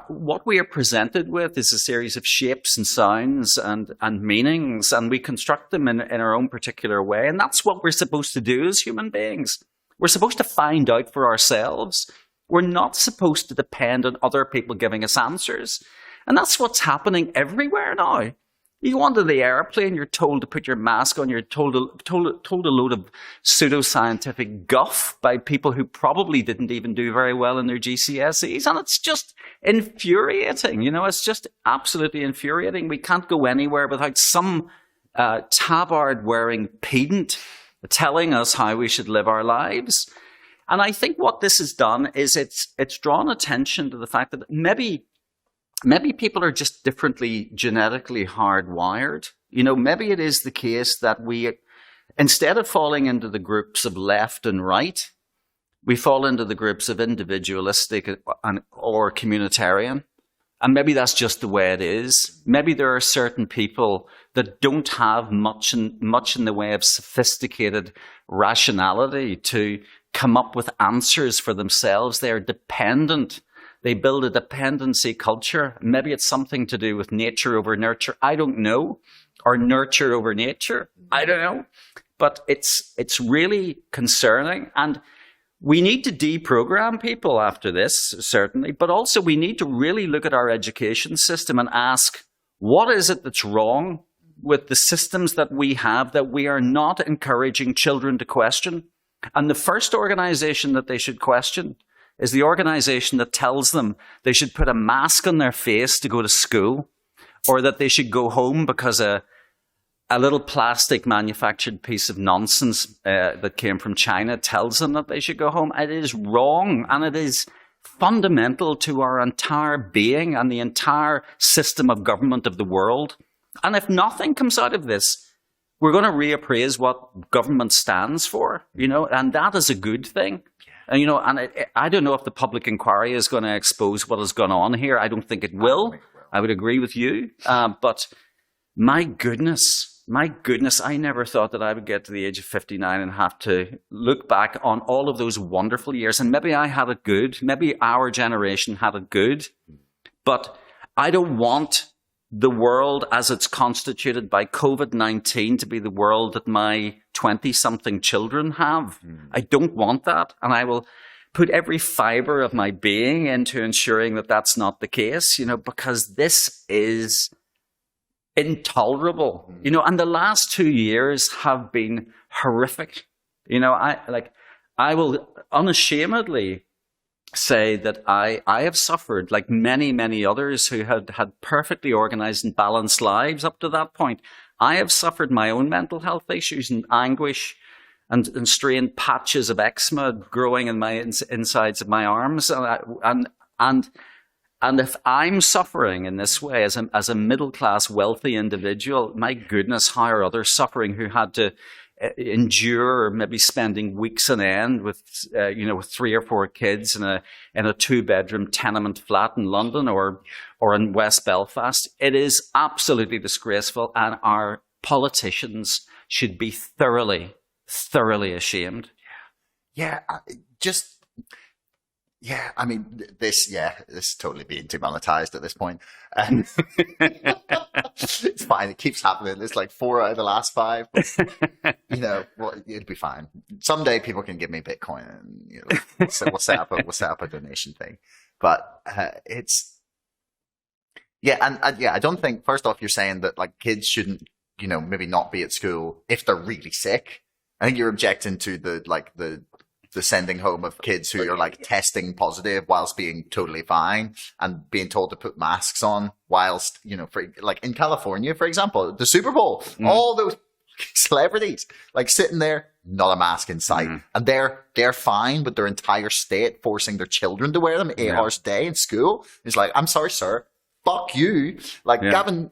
what we are presented with is a series of shapes and sounds and meanings, and we construct them in our own particular way. And that's what we're supposed to do as human beings. We're supposed to find out for ourselves. We're not supposed to depend on other people giving us answers. And that's what's happening everywhere now. You go onto the airplane, you're told to put your mask on, you're told a load of pseudoscientific guff by people who probably didn't even do very well in their GCSEs. And it's just infuriating, it's just absolutely infuriating. We can't go anywhere without some tabard-wearing pedant telling us how we should live our lives. And I think what this has done is it's drawn attention to the fact that maybe people are just differently genetically hardwired. Maybe it is the case that we, instead of falling into the groups of left and right, we fall into the groups of individualistic or communitarian. And maybe that's just the way it is. Maybe there are certain people that don't have much in the way of sophisticated rationality to come up with answers for themselves. They are dependent. They build a dependency culture. Maybe it's something to do with nature over nurture. I don't know. Or nurture over nature. I don't know. But it's really concerning. And we need to deprogram people after this, certainly. But also we need to really look at our education system and ask, what is it that's wrong with the systems that we have that we are not encouraging children to question? And the first organization that they should question is the organization that tells them they should put a mask on their face to go to school, or that they should go home because a little plastic manufactured piece of nonsense that came from China tells them that they should go home. It is wrong, and it is fundamental to our entire being and the entire system of government of the world. And if nothing comes out of this, we're going to reappraise what government stands for, and that is a good thing. And, I don't know if the public inquiry is going to expose what has gone on here. I don't think it will. I would agree with you. But my goodness, I never thought that I would get to the age of 59 and have to look back on all of those wonderful years. And maybe I had it good. Maybe our generation had it good. But I don't want the world as it's constituted by COVID-19 to be the world that my 20-something children have. I don't want that. And I will put every fiber of my being into ensuring that that's not the case, because this is intolerable. And the last 2 years have been horrific. I will unashamedly say that I have suffered, like many, many others who had perfectly organized and balanced lives up to that point. I have suffered my own mental health issues and anguish and strained patches of eczema growing in my insides of my arms. And if I'm suffering in this way as a middle-class, wealthy individual, my goodness, how are others suffering who had to endure maybe spending weeks on end with 3 or 4 kids in a 2-bedroom tenement flat in London or in West Belfast? It is absolutely disgraceful, and our politicians should be thoroughly ashamed. Yeah, I mean, this is totally being demonetized at this point. It's fine. It keeps happening. It's like 4 out of the last 5. But, it'll be fine. Someday people can give me Bitcoin, and we'll set up a donation thing. But it's I don't think. First off, you're saying that like kids shouldn't, maybe not be at school if they're really sick. I think you're objecting to the sending home of kids who are like testing positive whilst being totally fine and being told to put masks on whilst, like in California, for example, the Super Bowl, all those celebrities like sitting there, not a mask in sight. And they're fine with their entire state forcing their children to wear them 8 hours a day in school. It's like, I'm sorry, sir. Fuck you. Like Gavin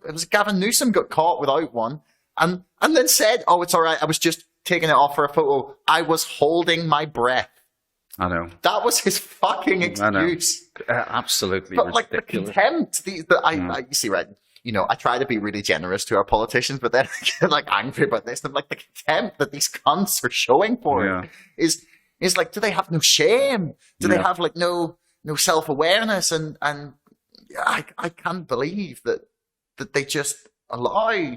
Newsom got caught without one and then said, oh, it's all right. I was just taking it off for a photo. I was holding my breath. I know. That was his fucking excuse. Absolutely but ridiculous. Like the contempt. I see, right? I try to be really generous to our politicians, but then I get like angry about this. I'm like, the contempt that these cunts are showing for it is like, do they have no shame? Do they have like no self-awareness? And I can't believe that they just allow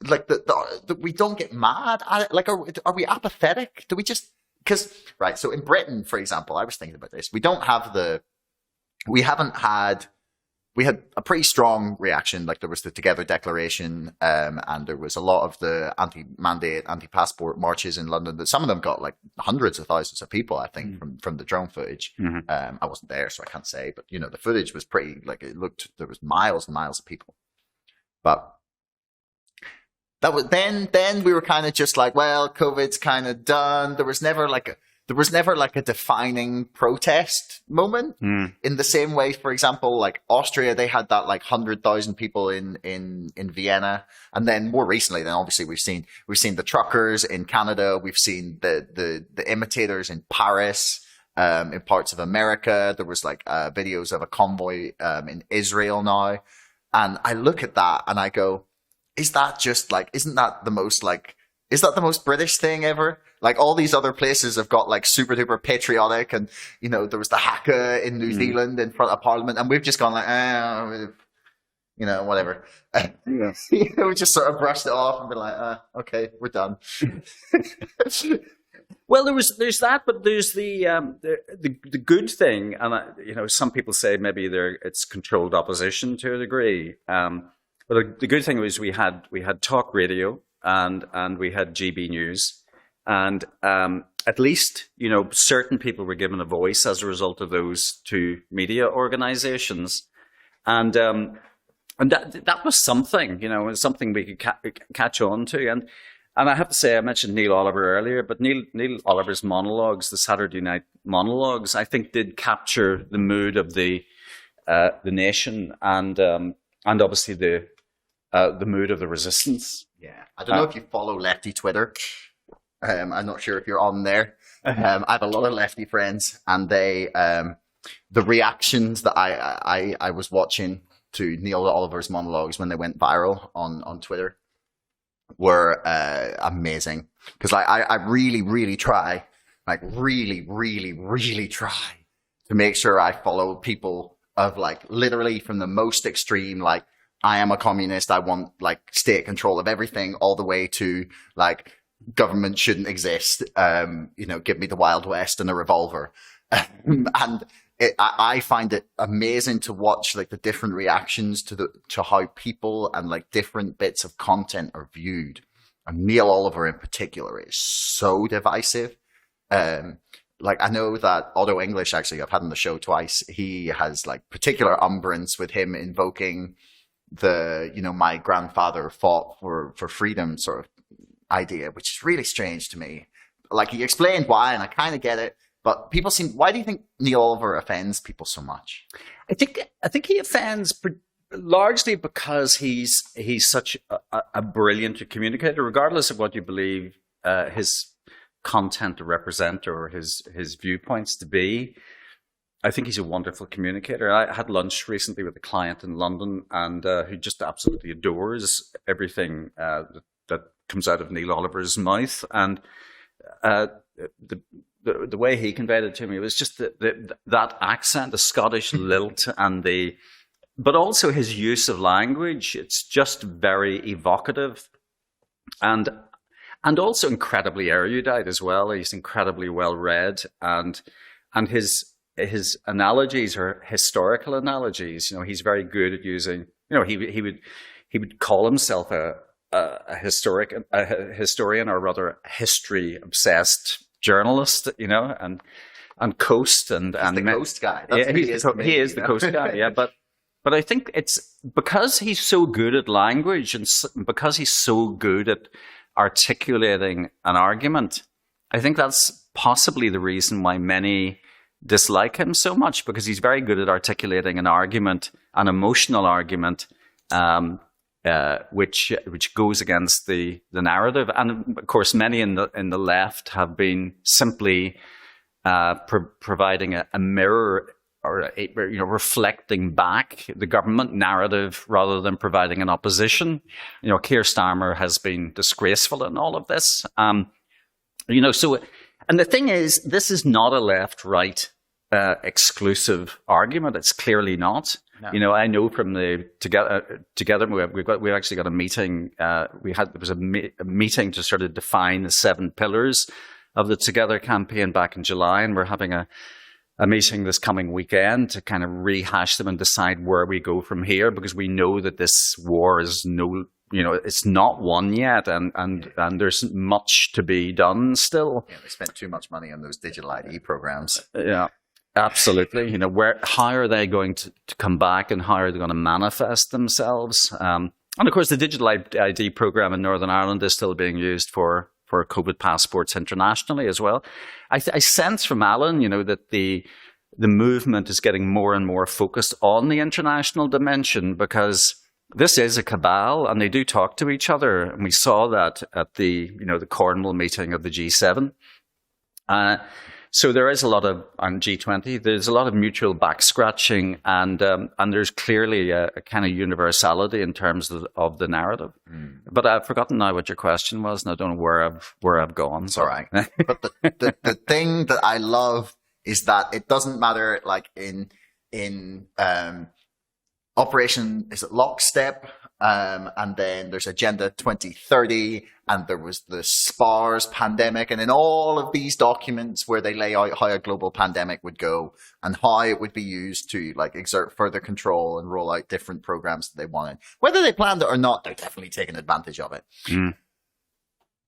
like that we don't get mad at it. Like, are we apathetic? Do we just, because, right, so in Britain, for example, I was thinking about this. We had a pretty strong reaction. Like there was the Together Declaration, and there was a lot of the anti-mandate, anti-passport marches in London. That some of them got like hundreds of thousands of people, I think, from the drone footage. I wasn't there, so I can't say, but the footage was pretty, like it looked, there was miles and miles of people. But that was then we were kind of just like, well, COVID's kind of done. There was never like a defining protest moment in the same way. For example, like Austria, they had that like 100,000 people in Vienna, and then more recently, then obviously we've seen the truckers in Canada, we've seen the imitators in Paris, in parts of America. There was like videos of a convoy in Israel now, and I look at that and I go, is that the most British thing ever? Like all these other places have got like super duper patriotic, and there was the haka in New Zealand in front of Parliament, and we've just gone like, whatever. We just sort of brushed it off and been like, okay, we're done. Well, there's that, but there's the good thing, and some people say maybe it's controlled opposition to a degree. But the good thing was we had talk radio and we had GB News, and at least certain people were given a voice as a result of those 2 media organisations, and that was something, something we could catch on to, and I have to say, I mentioned Neil Oliver earlier, but Neil Oliver's monologues, the Saturday night monologues, I think did capture the mood of the nation and obviously the mood of the resistance. Yeah, I don't know if you follow lefty Twitter. I'm not sure if you're on there. I have a lot of lefty friends, and they the reactions that I was watching to Neil Oliver's monologues when they went viral on Twitter were amazing, because I really try, like really try to make sure I follow people of like literally from the most extreme, like I am a communist, I want like state control of everything, all the way to like government shouldn't exist, give me the Wild West and a revolver. And I find it amazing to watch like the different reactions to how people and like different bits of content are viewed. And Neil Oliver in particular is so divisive. like, I know that Otto English, actually, I've had on the show twice. He has like particular umbrance with him invoking the, my grandfather fought for freedom sort of idea, which is really strange to me. Like, he explained why, and I kind of get it. But why do you think Neil Oliver offends people so much? I think he offends largely because he's such a brilliant communicator, regardless of what you believe his content to represent or his viewpoints to be. I think he's a wonderful communicator. I had lunch recently with a client in London, and who just absolutely adores everything that comes out of Neil Oliver's mouth, and the way he conveyed it to me was just that accent, the Scottish lilt, but also his use of language. It's just very evocative, and also incredibly erudite as well. He's incredibly well read, and his analogies are historical analogies. He's very good at using. He would call himself a historian, or rather a history obsessed journalist, and coast and the coast guy. He is the coast guy. Yeah, but I think it's because he's so good at language and because he's so good at articulating an argument. I think that's possibly the reason why many dislike him so much, because he's very good at articulating an argument, an emotional argument, which goes against the narrative. And of course, many in the left have been simply providing a mirror, or reflecting back the government narrative rather than providing an opposition. Keir Starmer has been disgraceful in all of this. So, and the thing is, this is not a left-right exclusive argument. It's clearly not. No. I know from the together we actually got a meeting. There was a meeting to sort of define the 7 pillars of the Together campaign back in July, and we're having a meeting this coming weekend to kind of rehash them and decide where we go from here, because we know that this war is it's not won yet, and there's much to be done still. Yeah, they spent too much money on those digital ID programs. Yeah. Absolutely. How are they going to come back, and how are they going to manifest themselves? And of course, the digital ID program in Northern Ireland is still being used for COVID passports internationally as well. I sense from Alan, that the movement is getting more and more focused on the international dimension, because this is a cabal and they do talk to each other. And we saw that at the Cornwall meeting of the G7. So there is a lot of, on G20, there's a lot of mutual back scratching, and there's clearly a kind of universality in terms of the narrative. Mm. But I've forgotten now what your question was, and I don't know where I've gone. It's all right. But the thing that I love is that it doesn't matter, like in Operation, is it Lockstep? And then there's Agenda 2030, and there was the SPARS pandemic, and in all of these documents where they lay out how a global pandemic would go and how it would be used to exert further control and roll out different programs that they wanted. Whether they planned it or not, they're definitely taking advantage of it. Mm.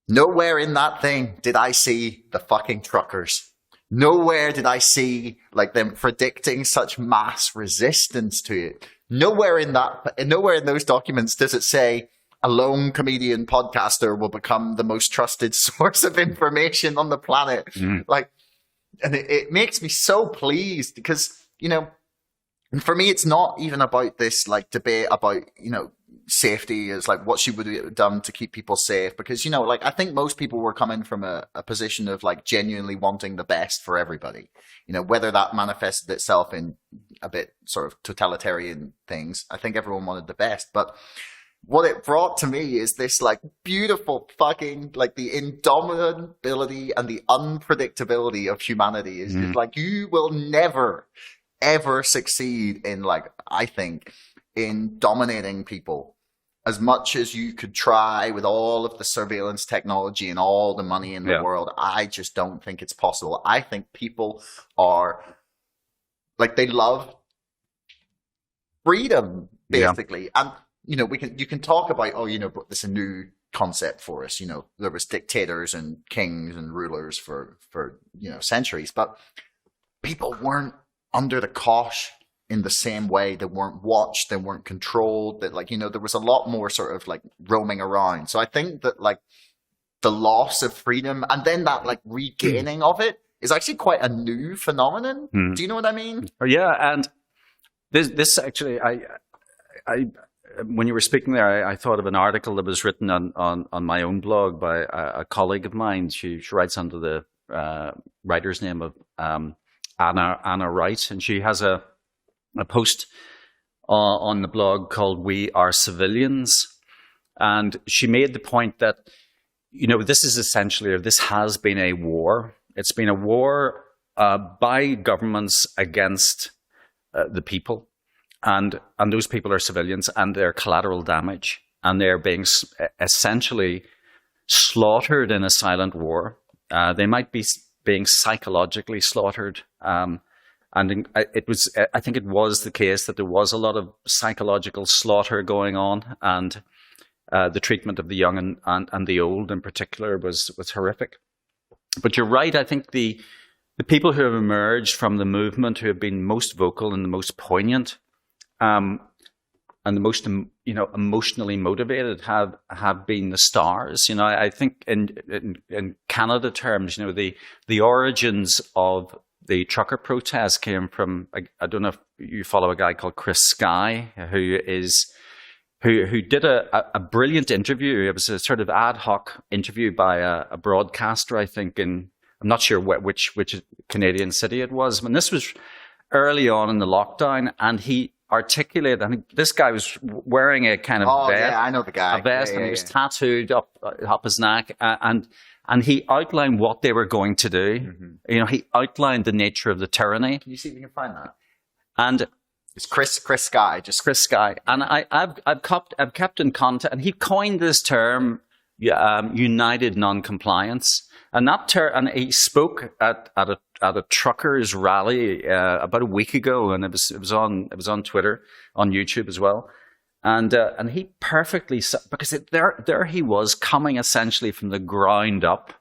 Nowhere in that thing did I see the fucking truckers. Nowhere did I see them predicting such mass resistance to it. Nowhere in those documents does it say a lone comedian podcaster will become the most trusted source of information on the planet. Mm. And it makes me so pleased, because, and for me, it's not even about this debate about, safety is what she would have done to keep people safe, because, I think most people were coming from a position of genuinely wanting the best for everybody, whether that manifested itself in a bit sort of totalitarian things. I think everyone wanted the best, but what it brought to me is this beautiful fucking the indomitability and the unpredictability of humanity is just you will never ever succeed in I think in dominating people as much as you could try with all of the surveillance technology and all the money in the world. I just don't think it's possible. I think people are they love freedom, basically. Yeah. And you can talk about, but there's a new concept for us. There was dictators and kings and rulers for centuries, but people weren't under the cosh in the same way. They weren't watched, they weren't controlled. That there was a lot more sort of like roaming around. So I think that like the loss of freedom and then that like regaining of it is actually quite a new phenomenon. Do you know what I mean? Yeah, and this actually, I when you were speaking there, I thought of an article that was written on my own blog by a colleague of mine. She writes under the writer's name of Anna Wright, and she has a post on the blog called "We Are Civilians," and she made the point that this is essentially, or this has been a war. It's been a war by governments against the people. And those people are civilians, and they're collateral damage, and they're being essentially slaughtered in a silent war. They might be being psychologically slaughtered, and I think it was the case that there was a lot of psychological slaughter going on, and the treatment of the young and the old in particular was horrific. But you're right. I think the people who have emerged from the movement, who have been most vocal and the most poignant, and the most emotionally motivated have been the stars. I think in Canada terms, the origins of the trucker protest came from, I don't know if you follow a guy called Chris Sky, who did a brilliant interview. It was a sort of ad hoc interview by a broadcaster, I think, I'm not sure which Canadian city it was. When this was early on in the lockdown, and he articulated, I think this guy was wearing a kind of vest. Yeah, I know the guy. A vest, and he was tattooed up his neck, and he outlined what they were going to do. Mm-hmm. He outlined the nature of the tyranny. Can you see if you can find that? And it's Chris Sky, just Chris Sky, and I've kept in contact, and he coined this term, united non-compliance, and and he spoke at a truckers rally about a week ago, and it was on Twitter, on YouTube as well, and he perfectly, because there he was coming essentially from the ground up,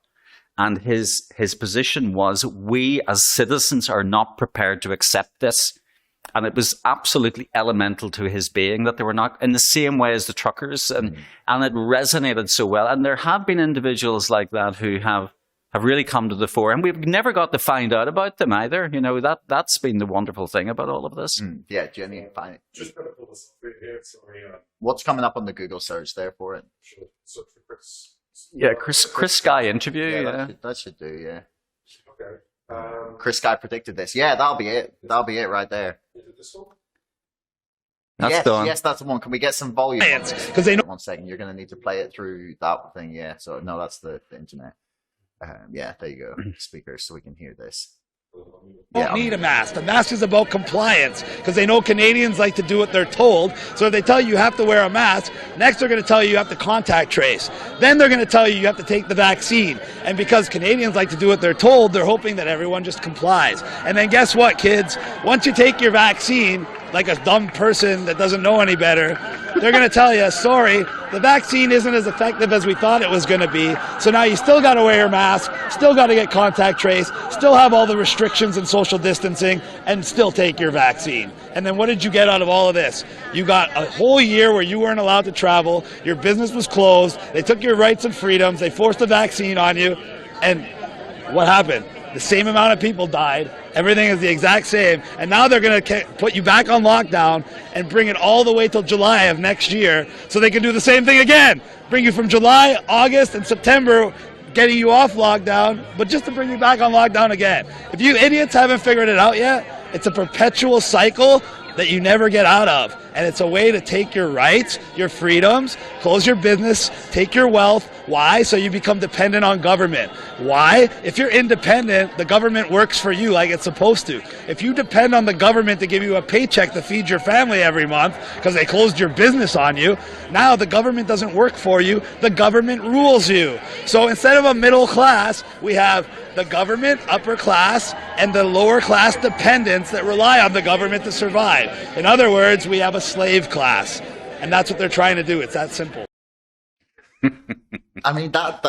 and his position was, we as citizens are not prepared to accept this. And it was absolutely elemental to his being that they were not in the same way as the truckers, and it resonated so well. And there have been individuals like that who have really come to the fore, and we've never got to find out about them either. That's been the wonderful thing about all of this. Yeah, Jenny, find it. Just going to pull this up here. Sorry. What's coming up on the Google search there for it? So for Chris. Yeah, Chris Sky interview. Yeah. That should do. Yeah. Okay. Chris Sky predicted this. Yeah, that'll be it. That'll be it right there. Is it this one? Yes, that's the one. Can we get some volume? Because they know. 1 second, you're going to need to play it through that thing. Yeah. So no, that's the internet. Yeah, there you go. Speakers, so we can hear this. Don't need a mask. The mask is about compliance, because they know Canadians like to do what they're told. So if they tell you have to wear a mask, next they're going to tell you have to contact trace. Then they're going to tell you have to take the vaccine. And because Canadians like to do what they're told, they're hoping that everyone just complies. And then guess what, kids? Once you take your vaccine, like a dumb person that doesn't know any better, they're going to tell you, sorry, the vaccine isn't as effective as we thought it was going to be. So now you still got to wear your mask, still got to get contact trace, still have all the restrictions and social distancing, and still take your vaccine. And then what did you get out of all of this? You got a whole year where you weren't allowed to travel, your business was closed, they took your rights and freedoms, they forced a vaccine on you, and what happened? The same amount of people died. Everything is the exact same. And now they're going to put you back on lockdown and bring it all the way till July of next year so they can do the same thing again. Bring you from July, August, and September, getting you off lockdown, but just to bring you back on lockdown again. If you idiots haven't figured it out yet, it's a perpetual cycle that you never get out of. And it's a way to take your rights, your freedoms, close your business, take your wealth. Why? So you become dependent on government. Why? If you're independent, the government works for you like it's supposed to. If you depend on the government to give you a paycheck to feed your family every month because they closed your business on you, now the government doesn't work for you, the government rules you. So instead of a middle class, we have the government, upper class, and the lower class dependents that rely on the government to survive. In other words, we have a slave class. And that's what they're trying to do. It's that simple. I mean that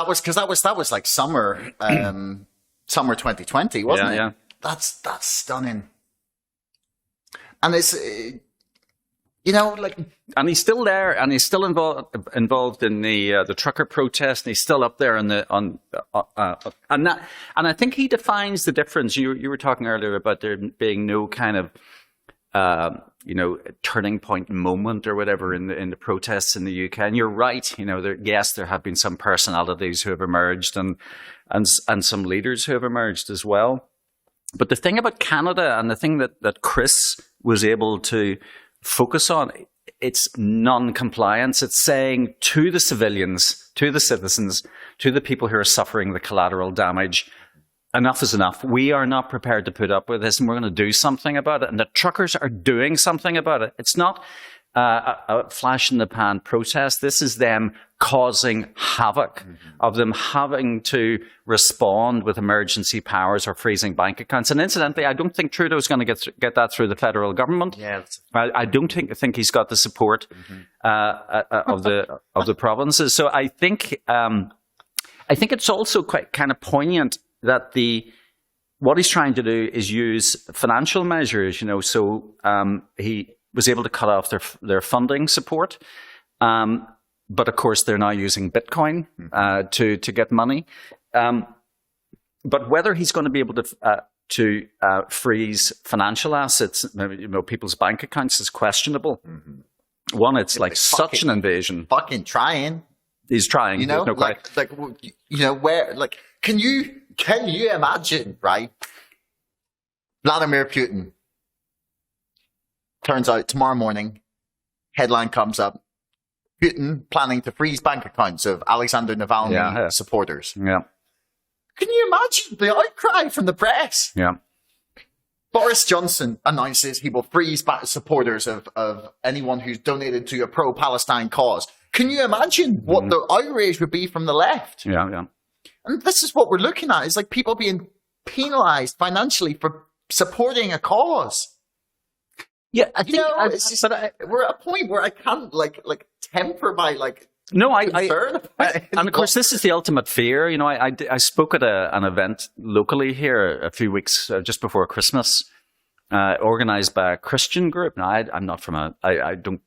was like summer 2020, wasn't it? Yeah. That's stunning. And it's like, and he's still there, and he's still involved in the trucker protest, and he's still up there and I think he defines the difference. You were talking earlier about there being no kind of turning point moment or whatever in the protests in the UK. And you're right. There have been some personalities who have emerged and some leaders who have emerged as well. But the thing about Canada, and the thing that Chris was able to focus on, it's non-compliance. It's saying to the civilians, to the citizens, to the people who are suffering the collateral damage, enough is enough. We are not prepared to put up with this, and we're going to do something about it. And the truckers are doing something about it. It's not a flash-in-the-pan protest. This is them causing havoc, of them having to respond with emergency powers or freezing bank accounts. And incidentally, I don't think Trudeau's going to get that through the federal government. yeah, I don't think he's got the support of the provinces. So I think it's also quite kind of poignant that what he's trying to do is use financial measures. So he was able to cut off their funding support. But of course, they're now using Bitcoin to get money. But whether he's going to be able to freeze financial assets, people's bank accounts, is questionable. Mm-hmm. One, it's like such an invasion. Fucking trying. He's trying. No where can you imagine, right? Vladimir Putin. Turns out tomorrow morning, headline comes up. Putin planning to freeze bank accounts of Alexander Navalny supporters. Yeah. Can you imagine the outcry from the press? Yeah. Boris Johnson announces he will freeze supporters of anyone who's donated to a pro-Palestine cause. Can you imagine what the outrage would be from the left? Yeah, yeah. And this is what we're looking at, is like people being penalized financially for supporting a cause. Yeah, I think we're at a point where I can't temper my concern. And of course, this is the ultimate fear. I spoke at an event locally here a few weeks just before Christmas, organized by a Christian group. Now, I'm not I don't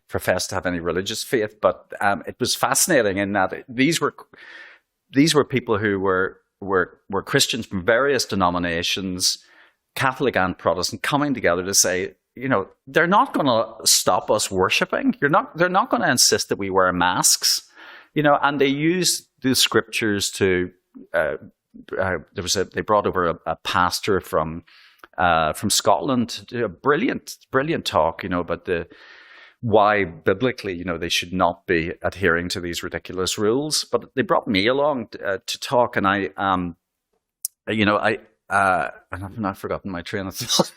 profess to have any religious faith, but it was fascinating in that these were people who were Christians from various denominations, Catholic and Protestant, coming together to say, they're not going to stop us worshipping. They're not going to insist that we wear masks. And they use the scriptures to. They brought over a pastor from Scotland to do a brilliant talk. About why biblically, they should not be adhering to these ridiculous rules. But they brought me along to talk, and I've not forgotten my train of thought.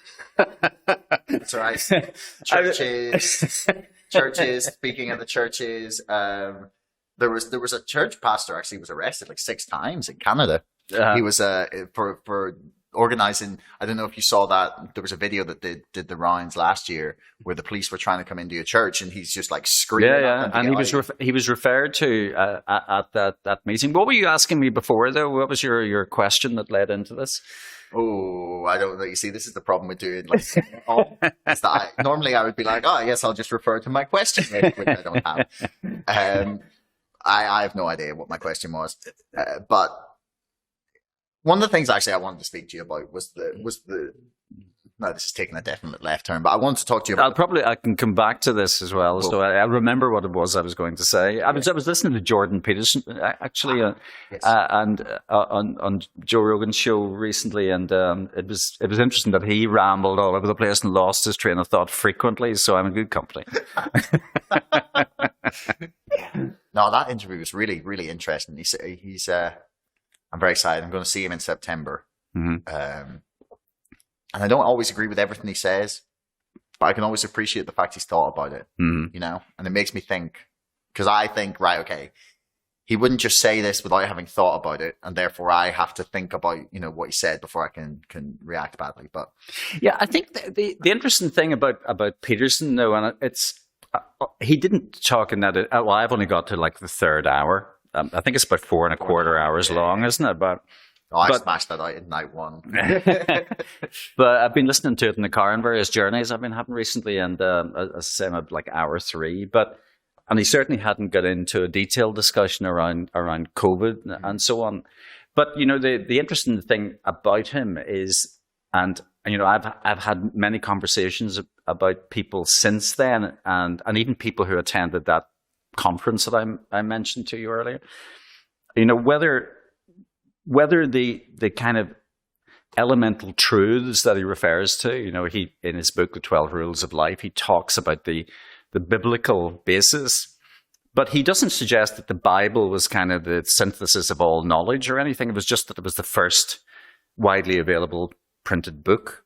That's all right. Churches. Speaking of the churches, there was a church pastor actually was arrested 6 times in Canada. He was for organizing. I don't know if you saw that. There was a video that did the rounds last year where the police were trying to come into a church, and he's just screaming. Yeah. And he was referred to at that meeting. What were you asking me before, though? What was your question that led into this? Oh, I don't know. You see, this is the problem with doing is that normally I would be like, I guess I'll just refer to my question, which I don't have. I have no idea what my question was, but one of the things actually I wanted to speak to you about was the. No, this is taking a definite left turn, but I wanted to talk to you about. I can come back to this as well. Cool. So I remember what it was I was going to say. I was listening to Jordan Peterson actually, and on Joe Rogan's show recently, and it was interesting that he rambled all over the place and lost his train of thought frequently. So I'm in good company. No, that interview was really, really interesting. He's I'm very excited. I'm going to see him in September. Mm-hmm. And I don't always agree with everything he says, but I can always appreciate the fact he's thought about it, and it makes me think, because I think, right, okay, he wouldn't just say this without having thought about it, and therefore I have to think about, what he said before I can react badly. But yeah, I think the interesting thing about Peterson, though, and he didn't talk in that. Well, I've only got to like the third hour. I think it's about 4.25 hours long, isn't it? But I smashed that out in night one. But I've been listening to it in the car on various journeys I've been having recently, and as I say, I'm at like hour 3. And he certainly hadn't got into a detailed discussion around COVID and so on. But the interesting thing about him is, and I've had many conversations about people since then, and even people who attended that conference that I mentioned to you earlier. Whether the kind of elemental truths that he refers to, he in his book, The 12 Rules of Life, he talks about the biblical basis, but he doesn't suggest that the Bible was kind of the synthesis of all knowledge or anything. It was just that it was the first widely available printed book.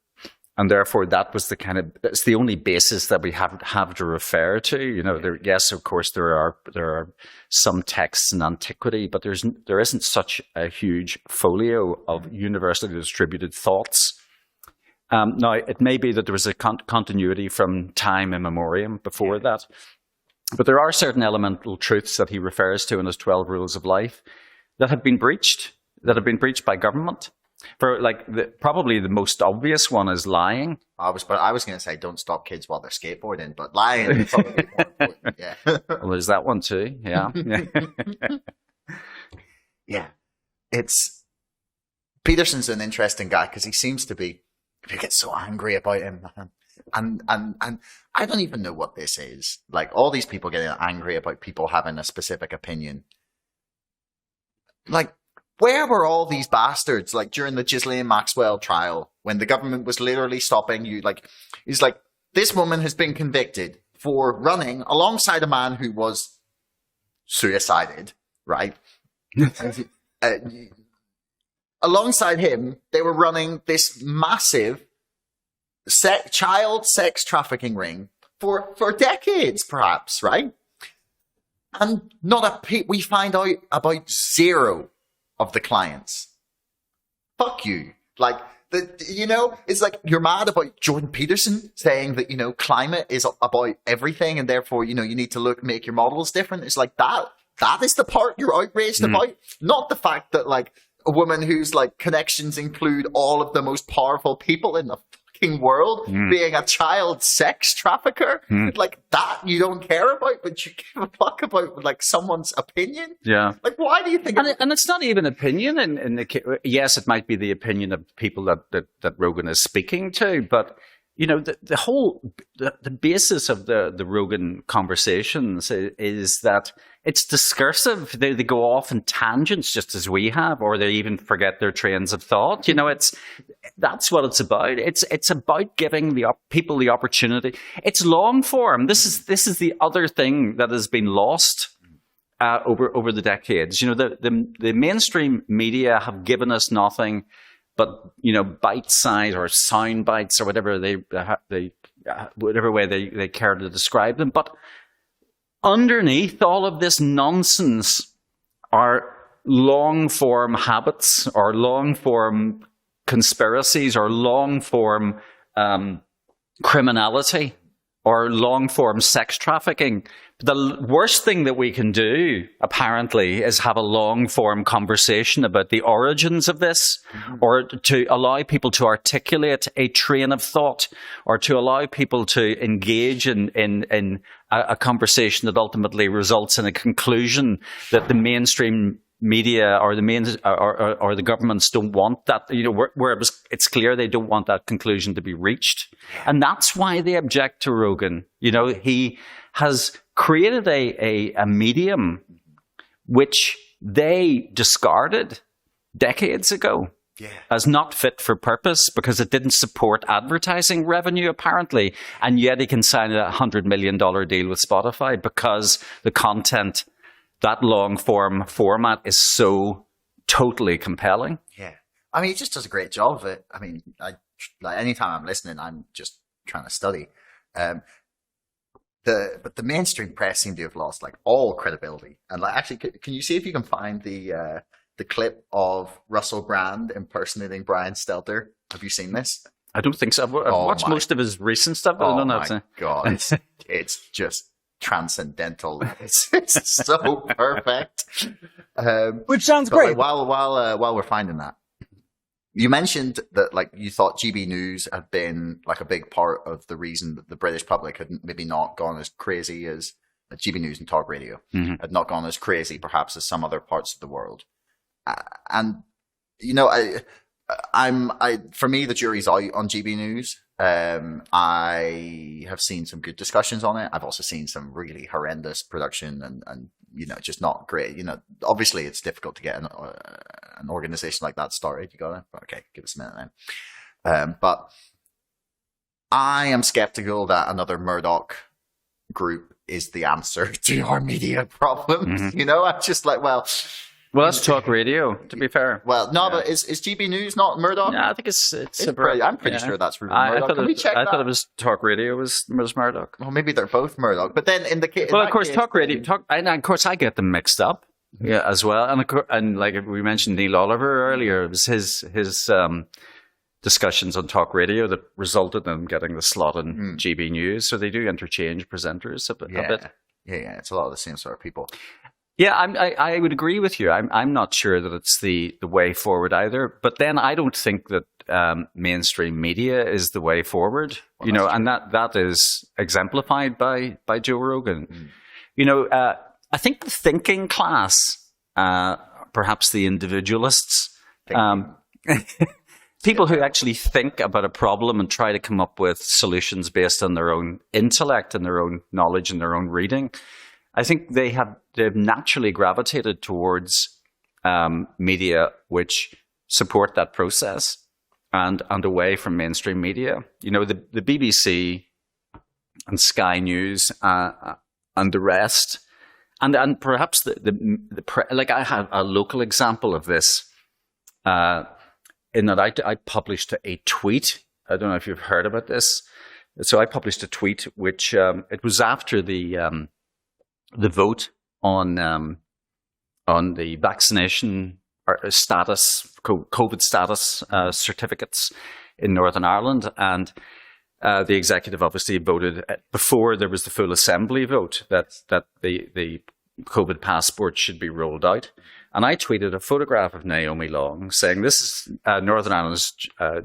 And therefore, that was it's the only basis that we have to refer to. Yes, of course, there are some texts in antiquity, but there isn't such a huge folio of universally distributed thoughts. Now, it may be that there was a continuity from time immemorial before that, but there are certain elemental truths that he refers to in his 12 Rules of Life that have been breached by government. For probably the most obvious one is lying. I was going to say don't stop kids while they're skateboarding, but lying is probably more important. Yeah. Well, there's that one too. Yeah. Yeah. Peterson's an interesting guy because he seems to be. People get so angry about him, and I don't even know what this is. Like all these people getting angry about people having a specific opinion. Like. Where were all these bastards, like, during the Ghislaine Maxwell trial, when the government was literally stopping you? Like, he's like, this woman has been convicted for running alongside a man who was suicided, right? Alongside him, they were running this massive child sex trafficking ring for decades, perhaps, right? And we find out about 0 of the clients. Fuck you. Like, it's like you're mad about Jordan Peterson saying that, climate is about everything and therefore, you need to make your models different. It's like that is the part you're outraged about. Not the fact that like a woman whose like connections include all of the most powerful people in the fucking world being a child sex trafficker. Like that you don't care about, but you give a fuck about like someone's opinion. Yeah. Like why do you think? And it's not even opinion. Yes, it might be the opinion of people that Rogan is speaking to, but the basis of the Rogan conversations is that it's discursive. They go off in tangents just as we have, or they even forget their trains of thought. That's what it's about. It's about giving people the opportunity. It's long form. This is the other thing that has been lost over the decades. The mainstream media have given us nothing but bite size or sound bites or whatever whatever way they care to describe them. But underneath all of this nonsense are long form habits or long form conspiracies or long form criminality or long form sex trafficking. The worst thing that we can do, apparently, is have a long form conversation about the origins of this, or to allow people to articulate a train of thought, or to allow people to engage in a conversation that ultimately results in a conclusion that the mainstream media or the governments don't want that, where it's clear they don't want that conclusion to be reached. And that's why they object to Rogan. He has created a medium which they discarded decades ago as not fit for purpose because it didn't support advertising revenue, apparently. And yet he can sign a $100 million deal with Spotify because the content, that long form format, is so totally compelling. Yeah. I mean, he just does a great job of it. I mean, anytime I'm listening, I'm just trying to study. But the mainstream press seem to have lost like all credibility. And like, actually, can you see if you can find the clip of Russell Brand impersonating Brian Stelter? Have you seen this? I don't think so. I've watched most of his recent stuff. But I don't know. My God, it's just transcendental. It's so perfect. Which sounds But great. while we're finding that, you mentioned that like you thought GB News had been like a big part of the reason that the British public had maybe not gone as crazy as GB News and Talk Radio had not gone as crazy perhaps as some other parts of the world. And you know, for me, the jury's out on GB News. I have seen some good discussions on it. I've also seen some really horrendous production and you know, just not great. You know, obviously it's difficult to get an organization like that started. You got it? Okay, give us a minute then. But I am skeptical that another Murdoch group is the answer to our media problems. You know, I'm just like, well, that's Talk Radio, to be fair. Well, no, but is GB News not Murdoch? Yeah, I think it's I'm pretty sure that's Rupert Murdoch. Can we check that? I thought it was Talk Radio was Murdoch. Well, maybe they're both Murdoch. But then in the case, well, of course, Talk Radio, and of course, I get them mixed up, as well. And like we mentioned Neil Oliver earlier, it was his discussions on Talk Radio that resulted in getting the slot in GB News. So they do interchange presenters a bit. Yeah, it's a lot of the same sort of people. Yeah, I would agree with you. I'm not sure that it's the way forward either. But then I don't think that mainstream media is the way forward. Well, you know, true. And that is exemplified by Joe Rogan. You know, I think the thinking class, perhaps the individualists, people who actually think about a problem and try to come up with solutions based on their own intellect and their own knowledge and their own reading. I think they've naturally gravitated towards media which support that process and away from mainstream media. You know, the BBC and Sky News and the rest, and perhaps like I have a local example of this in that I published a tweet. I don't know if you've heard about this. So I published a tweet which it was after the vote on the vaccination status, COVID status certificates in Northern Ireland, and the executive obviously voted before there was the full assembly vote that the COVID passport should be rolled out. And I tweeted a photograph of Naomi Long saying, "This is Northern Ireland's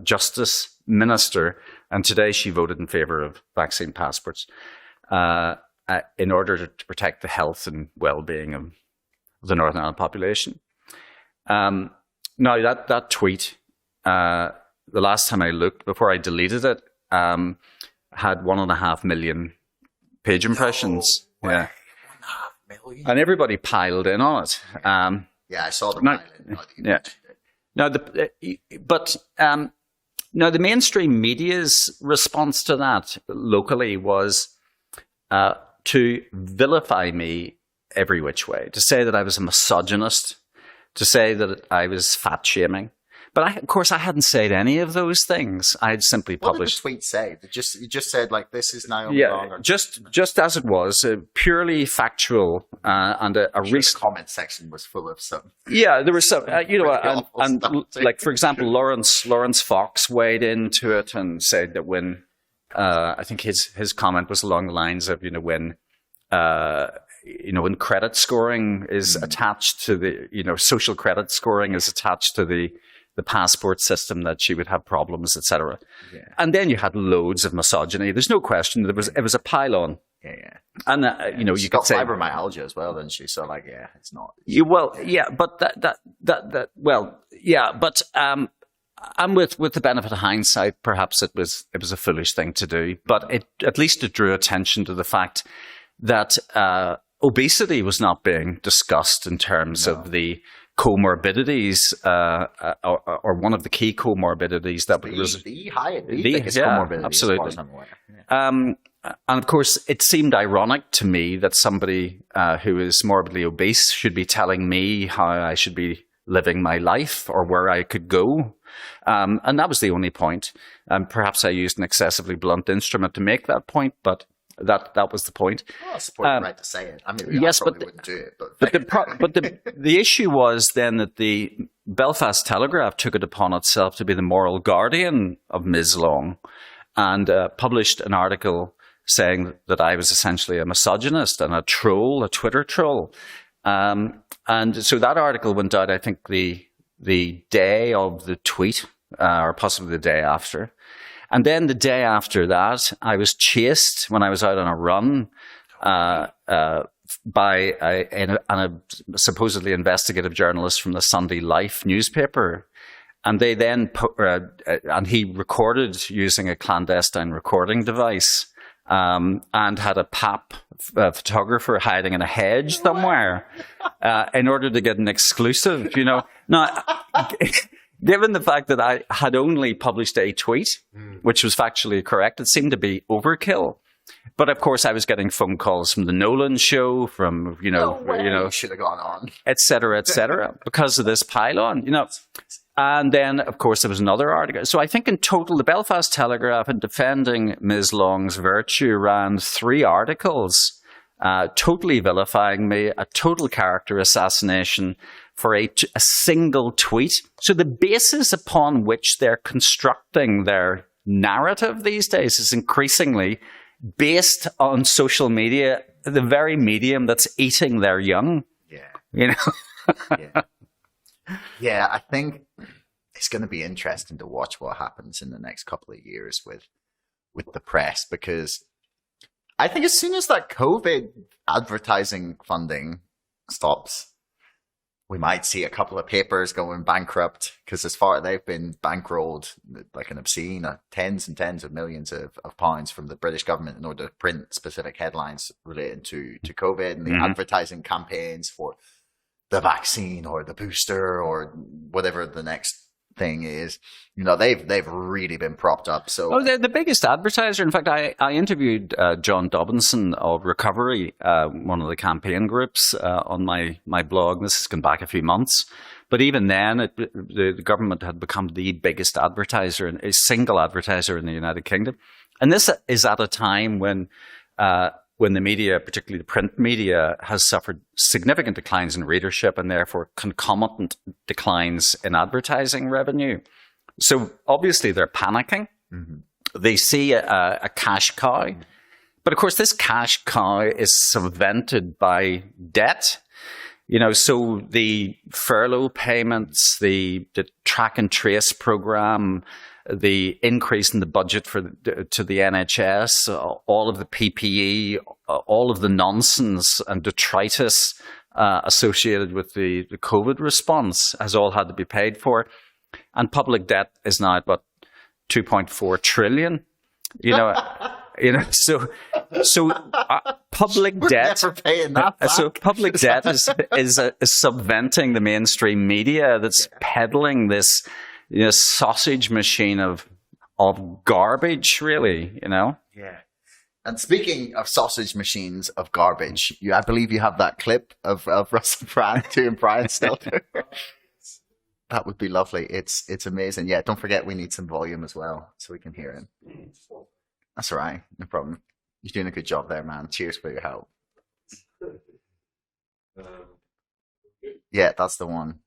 Justice Minister, and today she voted in favour of vaccine passports." In order to protect the health and well-being of the Northern Ireland population. Now, that tweet, the last time I looked, before I deleted it, had 1.5 million page impressions. No, yeah. 1.5 million? And everybody piled in on it. Yeah, I saw the pilot. Yeah. Now, the mainstream media's response to that locally was to vilify me every which way, to say that I was a misogynist, to say that I was fat shaming. But of course, I hadn't said any of those things. I had simply published. What did the tweet say? You just said like, "This is Naomi Long." Yeah, just as it was, purely factual, and a recent comment section was full of some. Yeah, there was some, you know, and stuff like for example, Lawrence Fox weighed into it and said that when I think his comment was along the lines of, you know, when credit scoring is attached to the, you know, social credit scoring is attached to the passport system, that she would have problems, etc. Yeah. And then you had loads of misogyny. There's no question. It was a pile-on. Yeah. And you know, she's you could say fibromyalgia as well, doesn't she? So like, yeah, it's not. And with the benefit of hindsight, perhaps it was a foolish thing to do, but at least it drew attention to the fact that obesity was not being discussed in terms of the comorbidities, or one of the key comorbidities that was the biggest comorbidity. Absolutely. As far as I'm aware. And of course, it seemed ironic to me that somebody who is morbidly obese should be telling me how I should be living my life or where I could go. And that was the only point. Perhaps I used an excessively blunt instrument to make that point, but that was the point. Well, I support the right to say it. I mean, yes, I probably wouldn't do it. But the issue was then that the Belfast Telegraph took it upon itself to be the moral guardian of Ms. Long and published an article saying that I was essentially a misogynist and a troll, a Twitter troll. And so that article went out, I think, the day of the tweet, or possibly the day after. And then the day after that, I was chased when I was out on a run by a supposedly investigative journalist from the Sunday Life newspaper. And they then and he recorded using a clandestine recording device, and had a photographer hiding in a hedge somewhere, in order to get an exclusive, Now, given the fact that I had only published a tweet, which was factually correct, it seemed to be overkill. But of course, I was getting phone calls from the Nolan Show, from should have gone on, et cetera, because of this pylon, And then, of course, there was another article. So I think in total, the Belfast Telegraph, in defending Ms. Long's virtue, ran 3 articles, totally vilifying me, a total character assassination for a single tweet. So the basis upon which they're constructing their narrative these days is increasingly based on social media, the very medium that's eating their young. Yeah. Yeah, I think it's going to be interesting to watch what happens in the next couple of years with the press, because I think as soon as that COVID advertising funding stops, we might see a couple of papers going bankrupt, because as far as they've been bankrolled like an obscene tens and tens of millions of pounds from the British government in order to print specific headlines related to COVID and the advertising campaigns for the vaccine or the booster or whatever the next thing is. They've really been propped up. So the biggest advertiser, in fact, I interviewed John Dobinson of Recovery, one of the campaign groups, on my blog. This has gone back a few months, but even then the government had become the biggest advertiser, a single advertiser in the United Kingdom. And this is at a time when the media, particularly the print media, has suffered significant declines in readership and therefore concomitant declines in advertising revenue. So obviously they're panicking. Mm-hmm. They see a cash cow. But of course, this cash cow is subvented by debt. So the furlough payments, the track and trace program, the increase in the budget to the NHS, all of the PPE, all of the nonsense and detritus associated with the COVID response has all had to be paid for. And public debt is now at about 2.4 trillion. So public debt. Never paying that back. So public debt is subventing the mainstream media that's peddling this sausage machine of garbage, really, Yeah. And speaking of sausage machines of garbage, I believe you have that clip of Russell Brand doing Brian Stelter. That would be lovely. It's amazing. Yeah, don't forget we need some volume as well so we can hear him. That's all right. No problem. You're doing a good job there, man. Cheers for your help. Yeah, that's the one.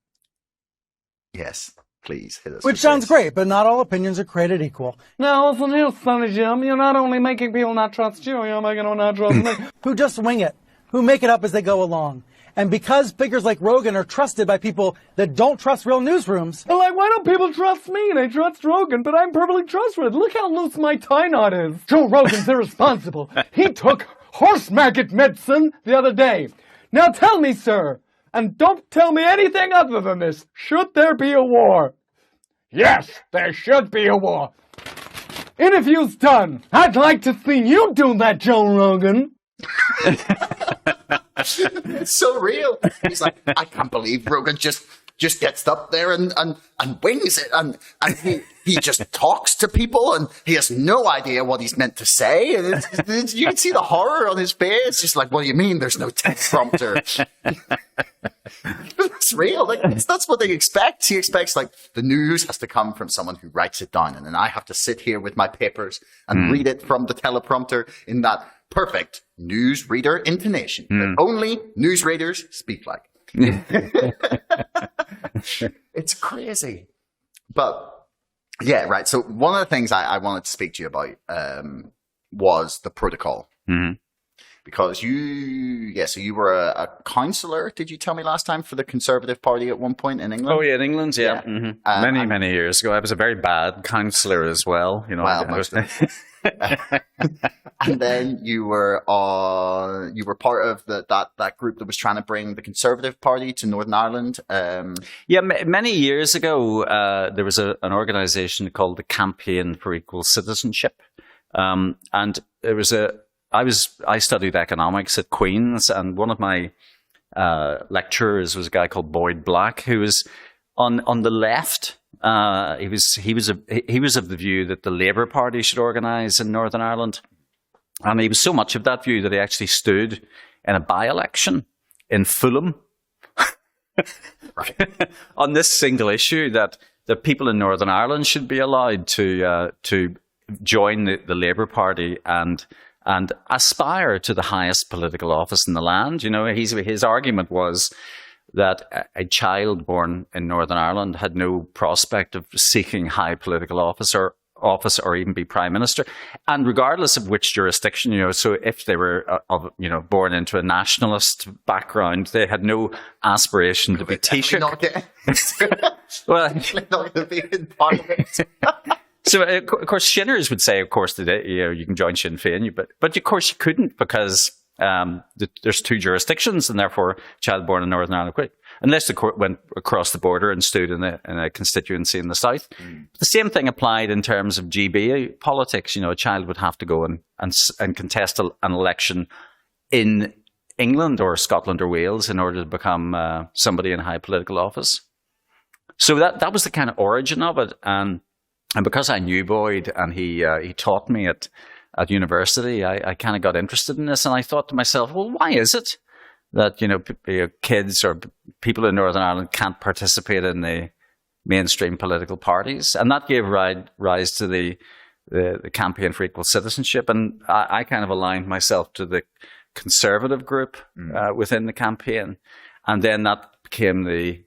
Yes. Please hit us. Which sounds great, but not all opinions are created equal. No, listen here, Sonny Jim. You're not only making people not trust you, you're making them not trust me. Who just wing it, who make it up as they go along. And because figures like Rogan are trusted by people that don't trust real newsrooms. They're like, why don't people trust me? They trust Rogan, but I'm perfectly trustworthy. Look how loose my tie knot is. Joe Rogan's irresponsible. He took horse maggot medicine the other day. Now tell me, sir, and don't tell me anything other than this. Should there be a war? Yes, there should be a war. Interview's done. I'd like to see you do that, Joe Rogan. It's so real. He's like, I can't believe Rogan just gets up there and wings it, and he just talks to people, and he has no idea what he's meant to say. And you can see the horror on his face. Just like, what do you mean? There's no teleprompter. It's real. That's what they expect. He expects the news has to come from someone who writes it down, and then I have to sit here with my papers and read it from the teleprompter in that perfect news reader intonation that only news readers speak like. It's crazy. But yeah, right. So one of the things I wanted to speak to you about was the protocol. Mm-hmm. Because so you were a councillor, did you tell me last time, for the Conservative Party at one point in England? Oh, yeah, in England, yeah. Mm-hmm. Many years ago. I was a very bad councillor as well. You know, and then you were part of that group that was trying to bring the Conservative Party to Northern Ireland. Many years ago, there was an organisation called the Campaign for Equal Citizenship, and there was I studied economics at Queen's, and one of my lecturers was a guy called Boyd Black, who was on the left. He was of the view that the Labour Party should organise in Northern Ireland, and he was so much of that view that he actually stood in a by-election in Fulham on this single issue that people in Northern Ireland should be allowed to join the Labour Party and aspire to the highest political office in the land. You know, his argument was that a child born in Northern Ireland had no prospect of seeking high political office or even be prime minister, and regardless of which jurisdiction, you know. So if they were born into a nationalist background, they had no aspiration to be Taoiseach. Well, not going to be in Parliament. So, of course, Shinners would say, of course, that you can join Sinn Féin, but of course you couldn't, because there's two jurisdictions, and therefore a child born in Northern Ireland could, unless the court went across the border and stood in a constituency in the south. The same thing applied in terms of GB politics. You know, a child would have to go and contest an election in England or Scotland or Wales in order to become somebody in high political office. So that was the kind of origin of it, and because I knew Boyd and he taught me at university, I kind of got interested in this, and I thought to myself, well, why is it that kids or people in Northern Ireland can't participate in the mainstream political parties? And that gave rise to the Campaign for Equal Citizenship, and I kind of aligned myself to the Conservative group within the campaign, and then that became the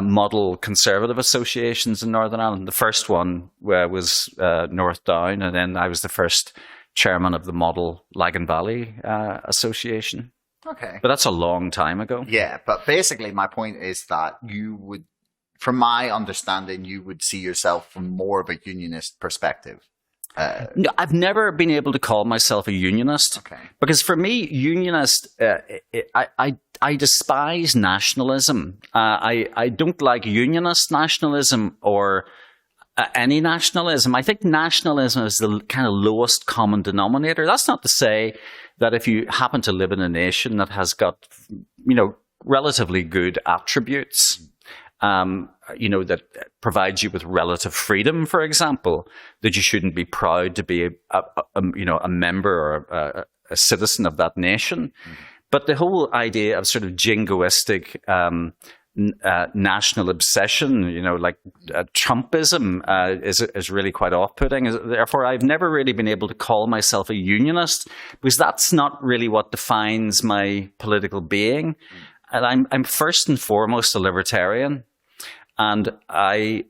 model Conservative associations in Northern Ireland. The first one was North Down, and then I was the first chairman of the model Lagan Valley Association. Okay. But that's a long time ago. Yeah, but basically my point is that you would, from my understanding, you would see yourself from more of a unionist perspective. No, I've never been able to call myself a unionist. Okay. Because for me, unionist, I despise nationalism. I don't like unionist nationalism or any nationalism. I think nationalism is the kind of lowest common denominator. That's not to say that if you happen to live in a nation that has got, relatively good attributes, that provides you with relative freedom, for example, that you shouldn't be proud to be a member or a citizen of that nation. But the whole idea of sort of jingoistic national obsession, like Trumpism, is really quite off-putting. Therefore, I've never really been able to call myself a unionist, because that's not really what defines my political being. And I'm first and foremost a libertarian, and I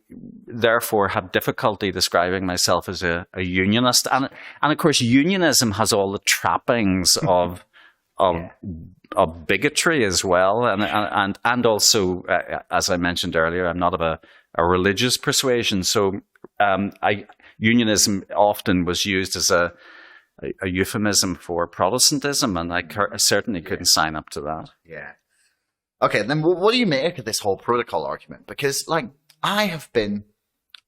therefore have difficulty describing myself as a unionist. And of course, unionism has all the trappings of bigotry as well, and also, as I mentioned earlier, I'm not of a religious persuasion. So unionism often was used as a euphemism for Protestantism, and I certainly couldn't sign up to that. Yeah. Okay, then what do you make of this whole protocol argument? Because, I have been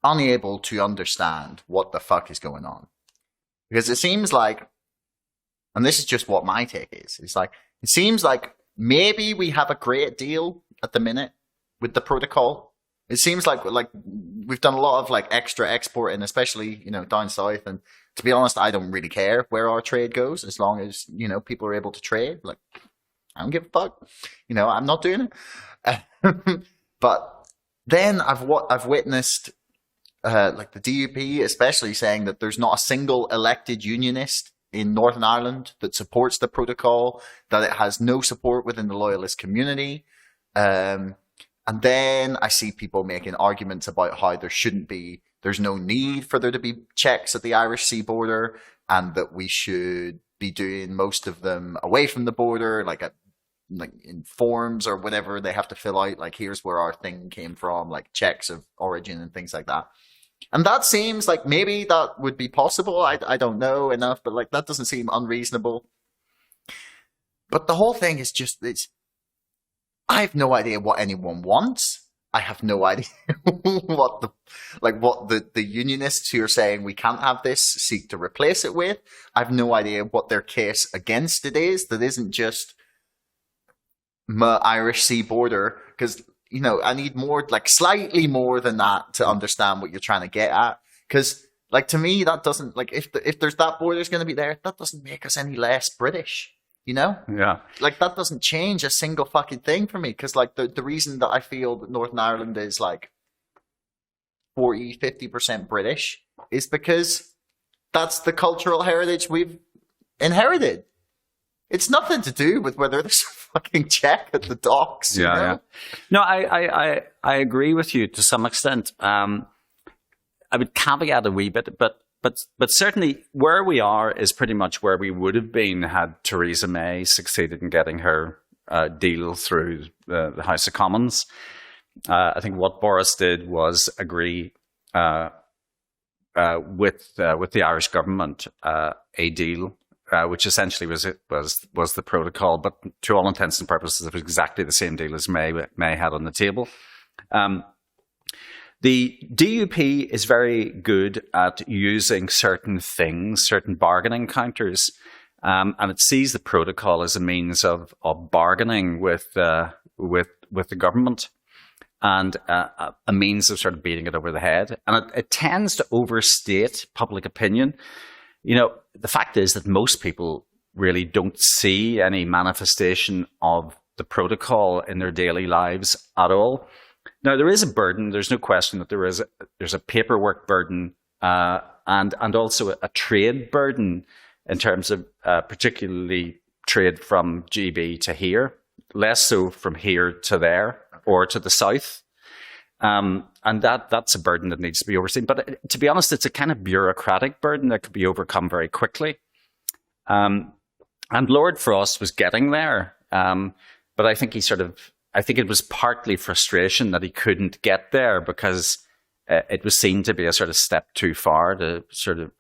unable to understand what the fuck is going on. Because it seems like, and this is just what my take is, it seems like maybe we have a great deal at the minute with the protocol. It seems like we've done a lot of extra exporting, especially, down south. And to be honest, I don't really care where our trade goes, as long as, people are able to trade. I don't give a fuck. I'm not doing it. But then I've witnessed the DUP especially saying that there's not a single elected unionist in Northern Ireland that supports the protocol, that it has no support within the loyalist community. And then I see people making arguments about how there's no need for there to be checks at the Irish Sea border, and that we should be doing most of them away from the border, like in forms or whatever they have to fill out, like here's where our thing came from, like checks of origin and things like that. And that seems like maybe that would be possible. I don't know enough, but like that doesn't seem unreasonable. But the whole thing is just, I have no idea what anyone wants. I have no idea what the unionists who are saying we can't have this seek to replace it with. I have no idea what their case against it is. That isn't just Irish Sea border, because I need more, like slightly more than that to understand what you're trying to get at. Because like to me, that doesn't, like if there's that border's going to be there, that doesn't make us any less British. Yeah. Like that doesn't change a single fucking thing for me. Because like the reason that I feel that Northern Ireland is like 40-50% British is because that's the cultural heritage we've inherited. It's nothing to do with whether there's a fucking check at the docks. Yeah. No, I agree with you to some extent. I would caveat a wee bit, but certainly where we are is pretty much where we would have been had Theresa May succeeded in getting her deal through the House of Commons. I think what Boris did was agree with the Irish government a deal. Which essentially was the protocol, but to all intents and purposes, it was exactly the same deal as May had on the table. The DUP is very good at using certain things, certain bargaining counters, and it sees the protocol as a means of bargaining with the government and a means of sort of beating it over the head. And it tends to overstate public opinion. The fact is that most people really don't see any manifestation of the protocol in their daily lives at all. Now, there is a burden. There's no question that there's a paperwork burden and also a trade burden in terms of particularly trade from GB to here, less so from here to there or to the south. And that's a burden that needs to be overseen. But to be honest, it's a kind of bureaucratic burden that could be overcome very quickly. And Lord Frost was getting there. But I think it was partly frustration that he couldn't get there because it was seen to be a sort of step too far to sort of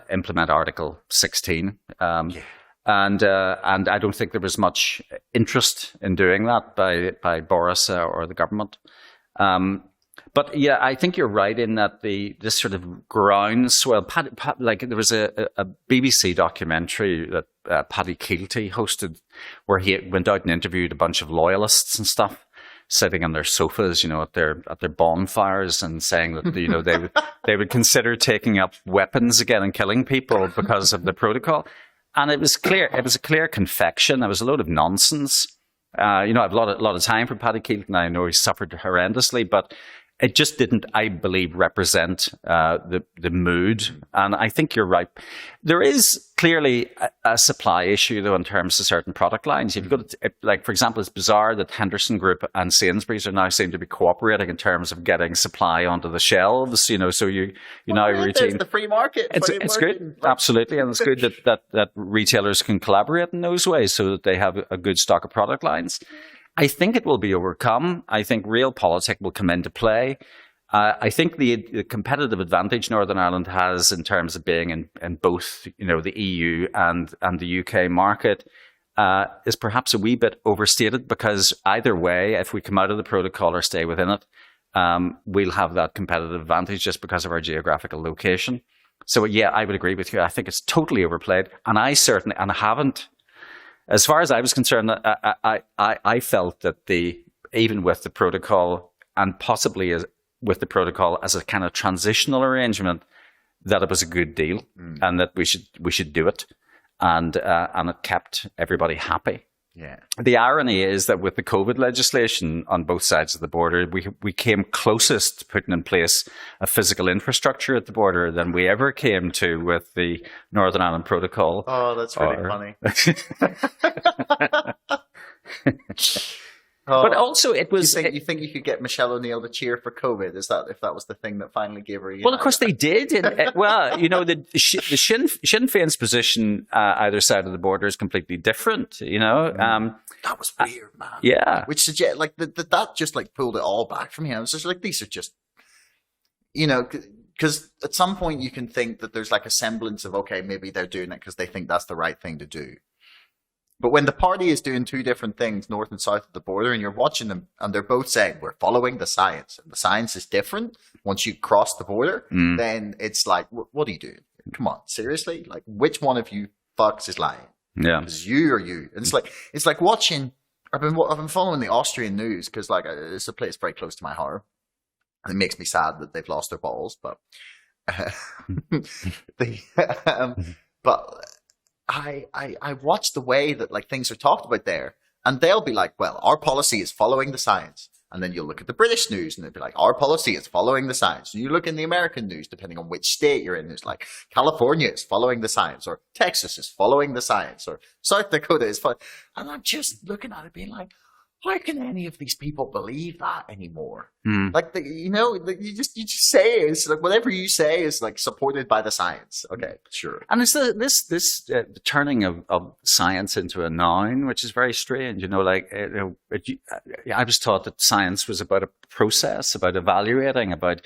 implement Article 16. And I don't think there was much interest in doing that by Boris or the government. But yeah, I think you're right in that this sort of groundswell, like there was a BBC documentary that Paddy Keelty hosted where he went out and interviewed a bunch of loyalists and stuff sitting on their sofas, at their bonfires and saying that, they would consider taking up weapons again and killing people because of the protocol. And it was a clear confection. It was a load of nonsense. I have a lot of time for Paddy Keelty. I know he suffered horrendously, but it just didn't, I believe, represent the mood. And I think you're right. There is clearly a supply issue, though, in terms of certain product lines. You've got to, like, for example, it's bizarre that Henderson Group and Sainsbury's are now seem to be cooperating in terms of getting supply onto the shelves. So you now routine. The free market. It's good, absolutely, and it's good that retailers can collaborate in those ways so that they have a good stock of product lines. I think it will be overcome. I think realpolitik will come into play. I think the competitive advantage Northern Ireland has in terms of being in both, the EU and the UK market is perhaps a wee bit overstated, because either way, if we come out of the protocol or stay within it, we'll have that competitive advantage just because of our geographical location. So yeah, I would agree with you. I think it's totally overplayed, and I haven't. As far as I was concerned, I felt that even with the protocol and possibly with the protocol as a kind of transitional arrangement, that it was a good deal and that we should do it, and it kept everybody happy. Yeah. The irony is that with the COVID legislation on both sides of the border, we came closest to putting in place a physical infrastructure at the border than we ever came to with the Northern Ireland Protocol. Oh, that's really funny. But also, it was. You think you could get Michelle O'Neill to cheer for COVID? Is that if that was the thing that finally gave her? Well, of course they did. Well, you know, the Sinn Féin's position either side of the border is completely different. You know, that was weird, man. Yeah, which suggest like that just like pulled it all back from him. It was just like these are just, you know, because at some point you can think that there's like a semblance of okay, maybe they're doing it because they think that's the right thing to do. But when the party is doing two different things, north and south of the border, and you're watching them, and they're both saying, we're following the science, and the science is different once you cross the border, then it's like, what are you doing? Come on, seriously? Like, which one of you fucks is lying? Yeah. Is you or you? And it's like watching, I've been following the Austrian news, because like, it's a place very close to my heart. And it makes me sad that they've lost their balls, but, but I watch the way that like things are talked about there, and they'll be like, well, our policy is following the science. And then you'll look at the British news and they'll be like, our policy is following the science. And you look in the American news, depending on which state you're in, there's like California is following the science, or Texas is following the science, or South Dakota is following. And I'm just looking at it being like, how can any of these people believe that anymore? Like, you just say it's like whatever you say is like supported by the science. Okay, sure. And it's this turning of science into a noun, which is very strange. You know, like I was taught that science was about a process, about evaluating, about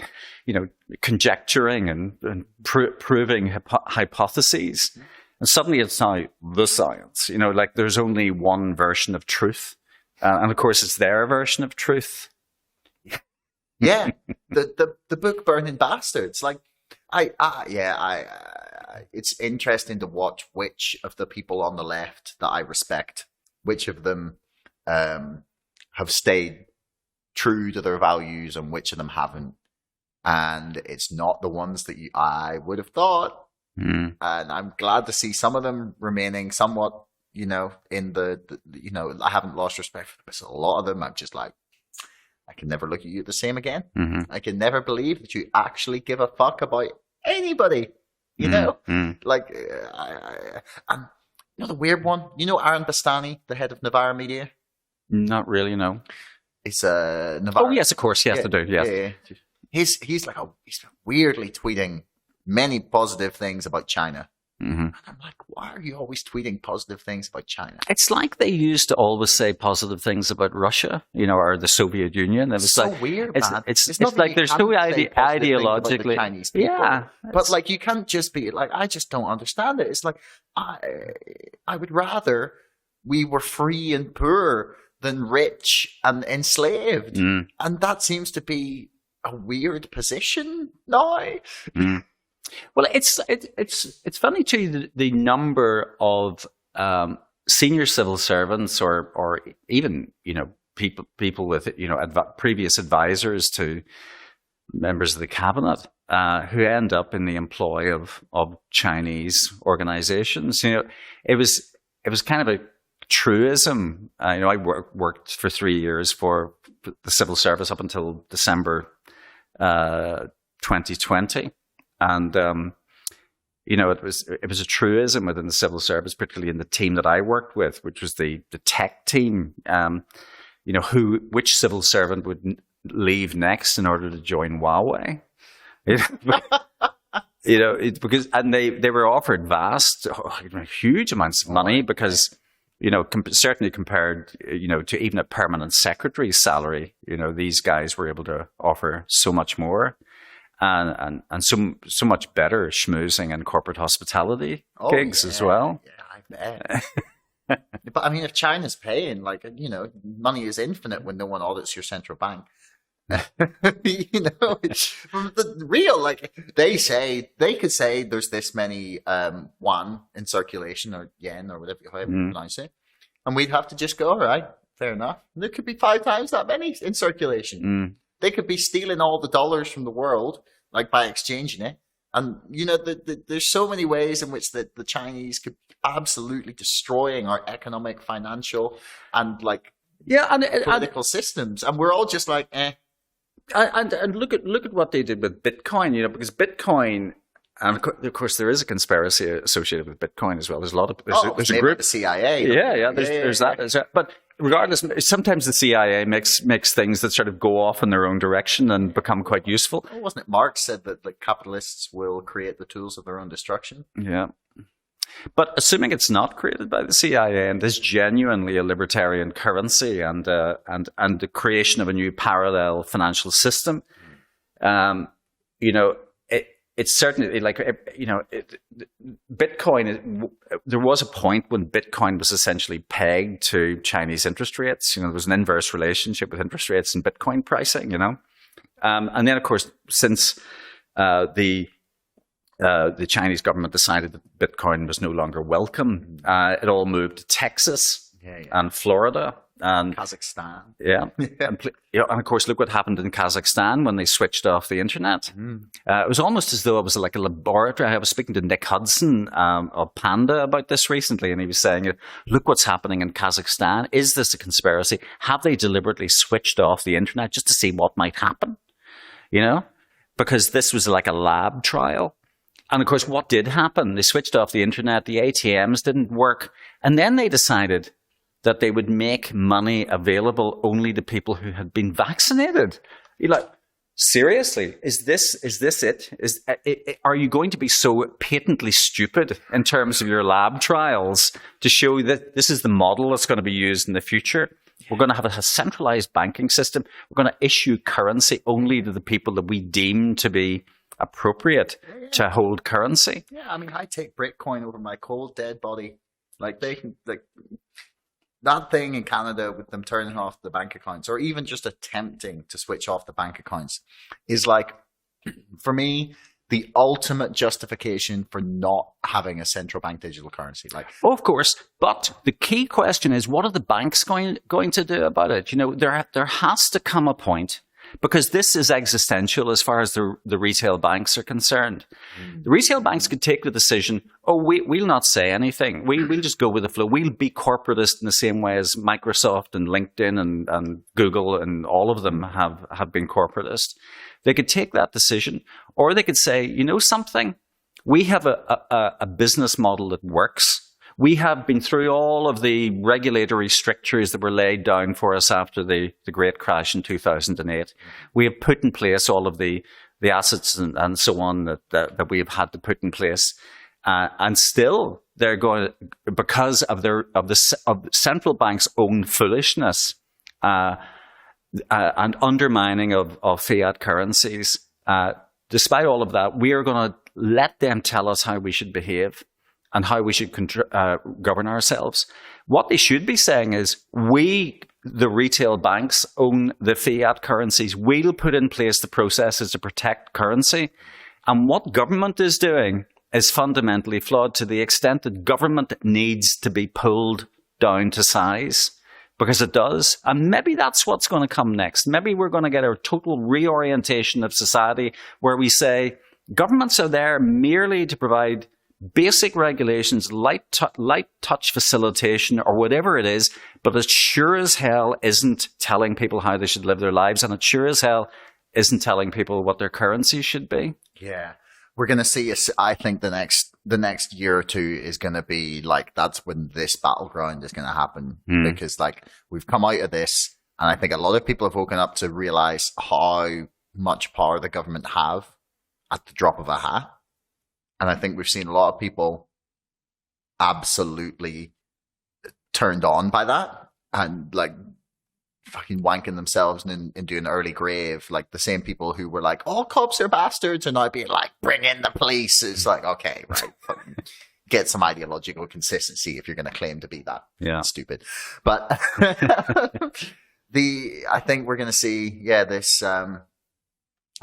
conjecturing and proving hypotheses. And suddenly it's now the science. You know, like there's only one version of truth. And of course, it's their version of truth. Yeah, the book burning bastards. Like, it's interesting to watch which of the people on the left that I respect, which of them have stayed true to their values, and which of them haven't. And it's not the ones that I would have thought. And I'm glad to see some of them remaining somewhat. In I haven't lost respect for them, but a lot of them, I'm just like, I can never look at you the same again. I can never believe that you actually give a fuck about anybody, Like, and the weird one, Aaron Bastani, the head of Novara Media? Not really, no. It's Novara. Oh, yes, of course, yes, I do, yes. Yeah. He's weirdly tweeting many positive things about China. And I'm like, why are you always tweeting positive things about China? It's like they used to always say positive things about Russia, or the Soviet Union. It was so like, weird, man. It's like there's no ideologically. Chinese people, yeah, but like you can't just be like, I just don't understand it. It's like I would rather we were free and poor than rich and enslaved, and that seems to be a weird position now. Well, it's funny too, the number of senior civil servants or even people with previous advisors to members of the cabinet who end up in the employ of Chinese organizations. It was kind of a truism. I worked for 3 years for the civil service up until December 2020. And, it was a truism within the civil service, particularly in the team that I worked with, which was the tech team, which civil servant would leave next in order to join Huawei. Because they were offered huge amounts of money because, certainly compared, to even a permanent secretary's salary, these guys were able to offer so much more. And so much better schmoozing and corporate hospitality gigs as well. Yeah, I bet. But I mean, if China's paying, money is infinite when no one audits your central bank. The real, they could say there's this many yuan in circulation, or yen, or whatever however you pronounce it, and we'd have to just go, all right, fair enough. There could be 5 times that many in circulation. They could be stealing all the dollars from the world, by exchanging it. And, there's so many ways in which the Chinese could be absolutely destroying our economic, financial, and, political systems. And we're all just like, eh. And look at what they did with Bitcoin, because Bitcoin, and of course there is a conspiracy associated with Bitcoin as well. There's a lot of, there's a group. The CIA. Yeah, there's that. But regardless, sometimes the CIA makes things that sort of go off in their own direction and become quite useful. Well, wasn't it Marx said that like capitalists will create the tools of their own destruction? Yeah. But assuming it's not created by the CIA and is genuinely a libertarian currency and the creation of a new parallel financial system, it's certainly like, Bitcoin, there was a point when Bitcoin was essentially pegged to Chinese interest rates. There was an inverse relationship with interest rates and Bitcoin pricing, and then, of course, since the Chinese government decided that Bitcoin was no longer welcome, it all moved to Texas and Florida. And Kazakhstan. Yeah. And of course, look what happened in Kazakhstan when they switched off the internet. It was almost as though it was like a laboratory. I was speaking to Nick Hudson of Panda about this recently, and he was saying, look what's happening in Kazakhstan. Is this a conspiracy? Have they deliberately switched off the internet just to see what might happen? Because this was like a lab trial. And of course, what did happen? They switched off the internet, the ATMs didn't work, and then they decided that they would make money available only to people who had been vaccinated. You're like, seriously, is this it? Are you going to be so patently stupid in terms of your lab trials to show that this is the model that's going to be used in the future? We're going to have a centralized banking system. We're going to issue currency only to the people that we deem to be appropriate to hold currency. Yeah, I mean, I take Bitcoin over my cold dead body. Like they can that thing in Canada with them turning off the bank accounts, or even just attempting to switch off the bank accounts, is like, for me, the ultimate justification for not having a central bank digital currency. Like, oh, of course, but the key question is, what are the banks going to do about it? There has to come a point, because this is existential as far as the retail banks are concerned. The retail banks could take the decision, we'll not say anything. We'll just go with the flow. We'll be corporatist in the same way as Microsoft and LinkedIn and Google and all of them have been corporatist. They could take that decision, or they could say, something? We have a business model that works. We have been through all of the regulatory strictures that were laid down for us after the great crash in 2008. We have put in place all of the assets and so on that we have had to put in place. And still, they're going, because of the central bank's own foolishness and undermining of fiat currencies, despite all of that, we are going to let them tell us how we should behave and how we should govern ourselves. What they should be saying is, we, the retail banks, own the fiat currencies. We'll put in place the processes to protect currency. And what government is doing is fundamentally flawed to the extent that government needs to be pulled down to size, because it does. And maybe that's what's going to come next. Maybe we're going to get a total reorientation of society where we say governments are there merely to provide basic regulations, light touch facilitation, or whatever it is, but it sure as hell isn't telling people how they should live their lives, and it sure as hell isn't telling people what their currency should be. Yeah, we're going to see. I think the next year or two is going to be like, that's when this battleground is going to happen, because like we've come out of this, and I think a lot of people have woken up to realize how much power the government have at the drop of a hat. And I think we've seen a lot of people absolutely turned on by that and like fucking wanking themselves and doing early grave. Like the same people who were like, all cops are bastards, are now being like, bring in the police. It's like, okay, right. Fucking get some ideological consistency if you're going to claim to be that. Yeah. Stupid. But I think we're going to see,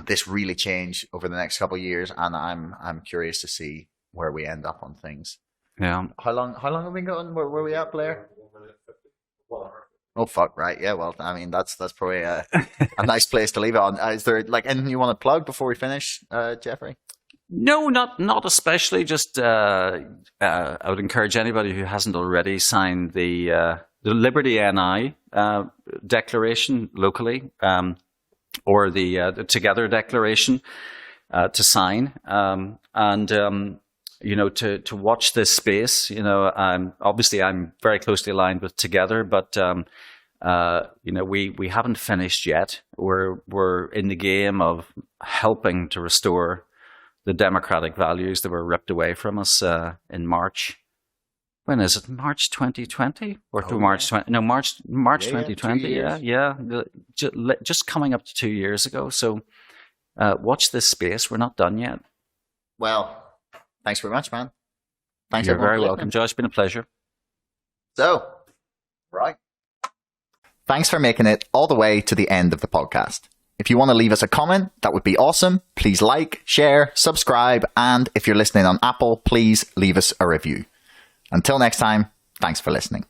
this really change over the next couple of years, and I'm curious to see where we end up on things. Yeah. How long have we gone? Where we at, Blair? Oh fuck! Right. Yeah. Well, I mean, that's probably a nice place to leave it on. Is there like anything you want to plug before we finish, Jeffrey? No, not especially. Just I would encourage anybody who hasn't already signed the Liberty NI declaration locally. Or the Together Declaration to sign. to watch this space. Obviously I'm very closely aligned with Together, but we haven't finished yet. We're in the game of helping to restore the democratic values that were ripped away from us in March. When is it? March 2020 or March 20? No, March 2020. Yeah. Just coming up to 2 years ago. So watch this space. We're not done yet. Well, thanks very much, man. Thanks. You're very welcome, Josh. It's been a pleasure. So, right. Thanks for making it all the way to the end of the podcast. If you want to leave us a comment, that would be awesome. Please like, share, subscribe, and if you're listening on Apple, please leave us a review. Until next time, thanks for listening.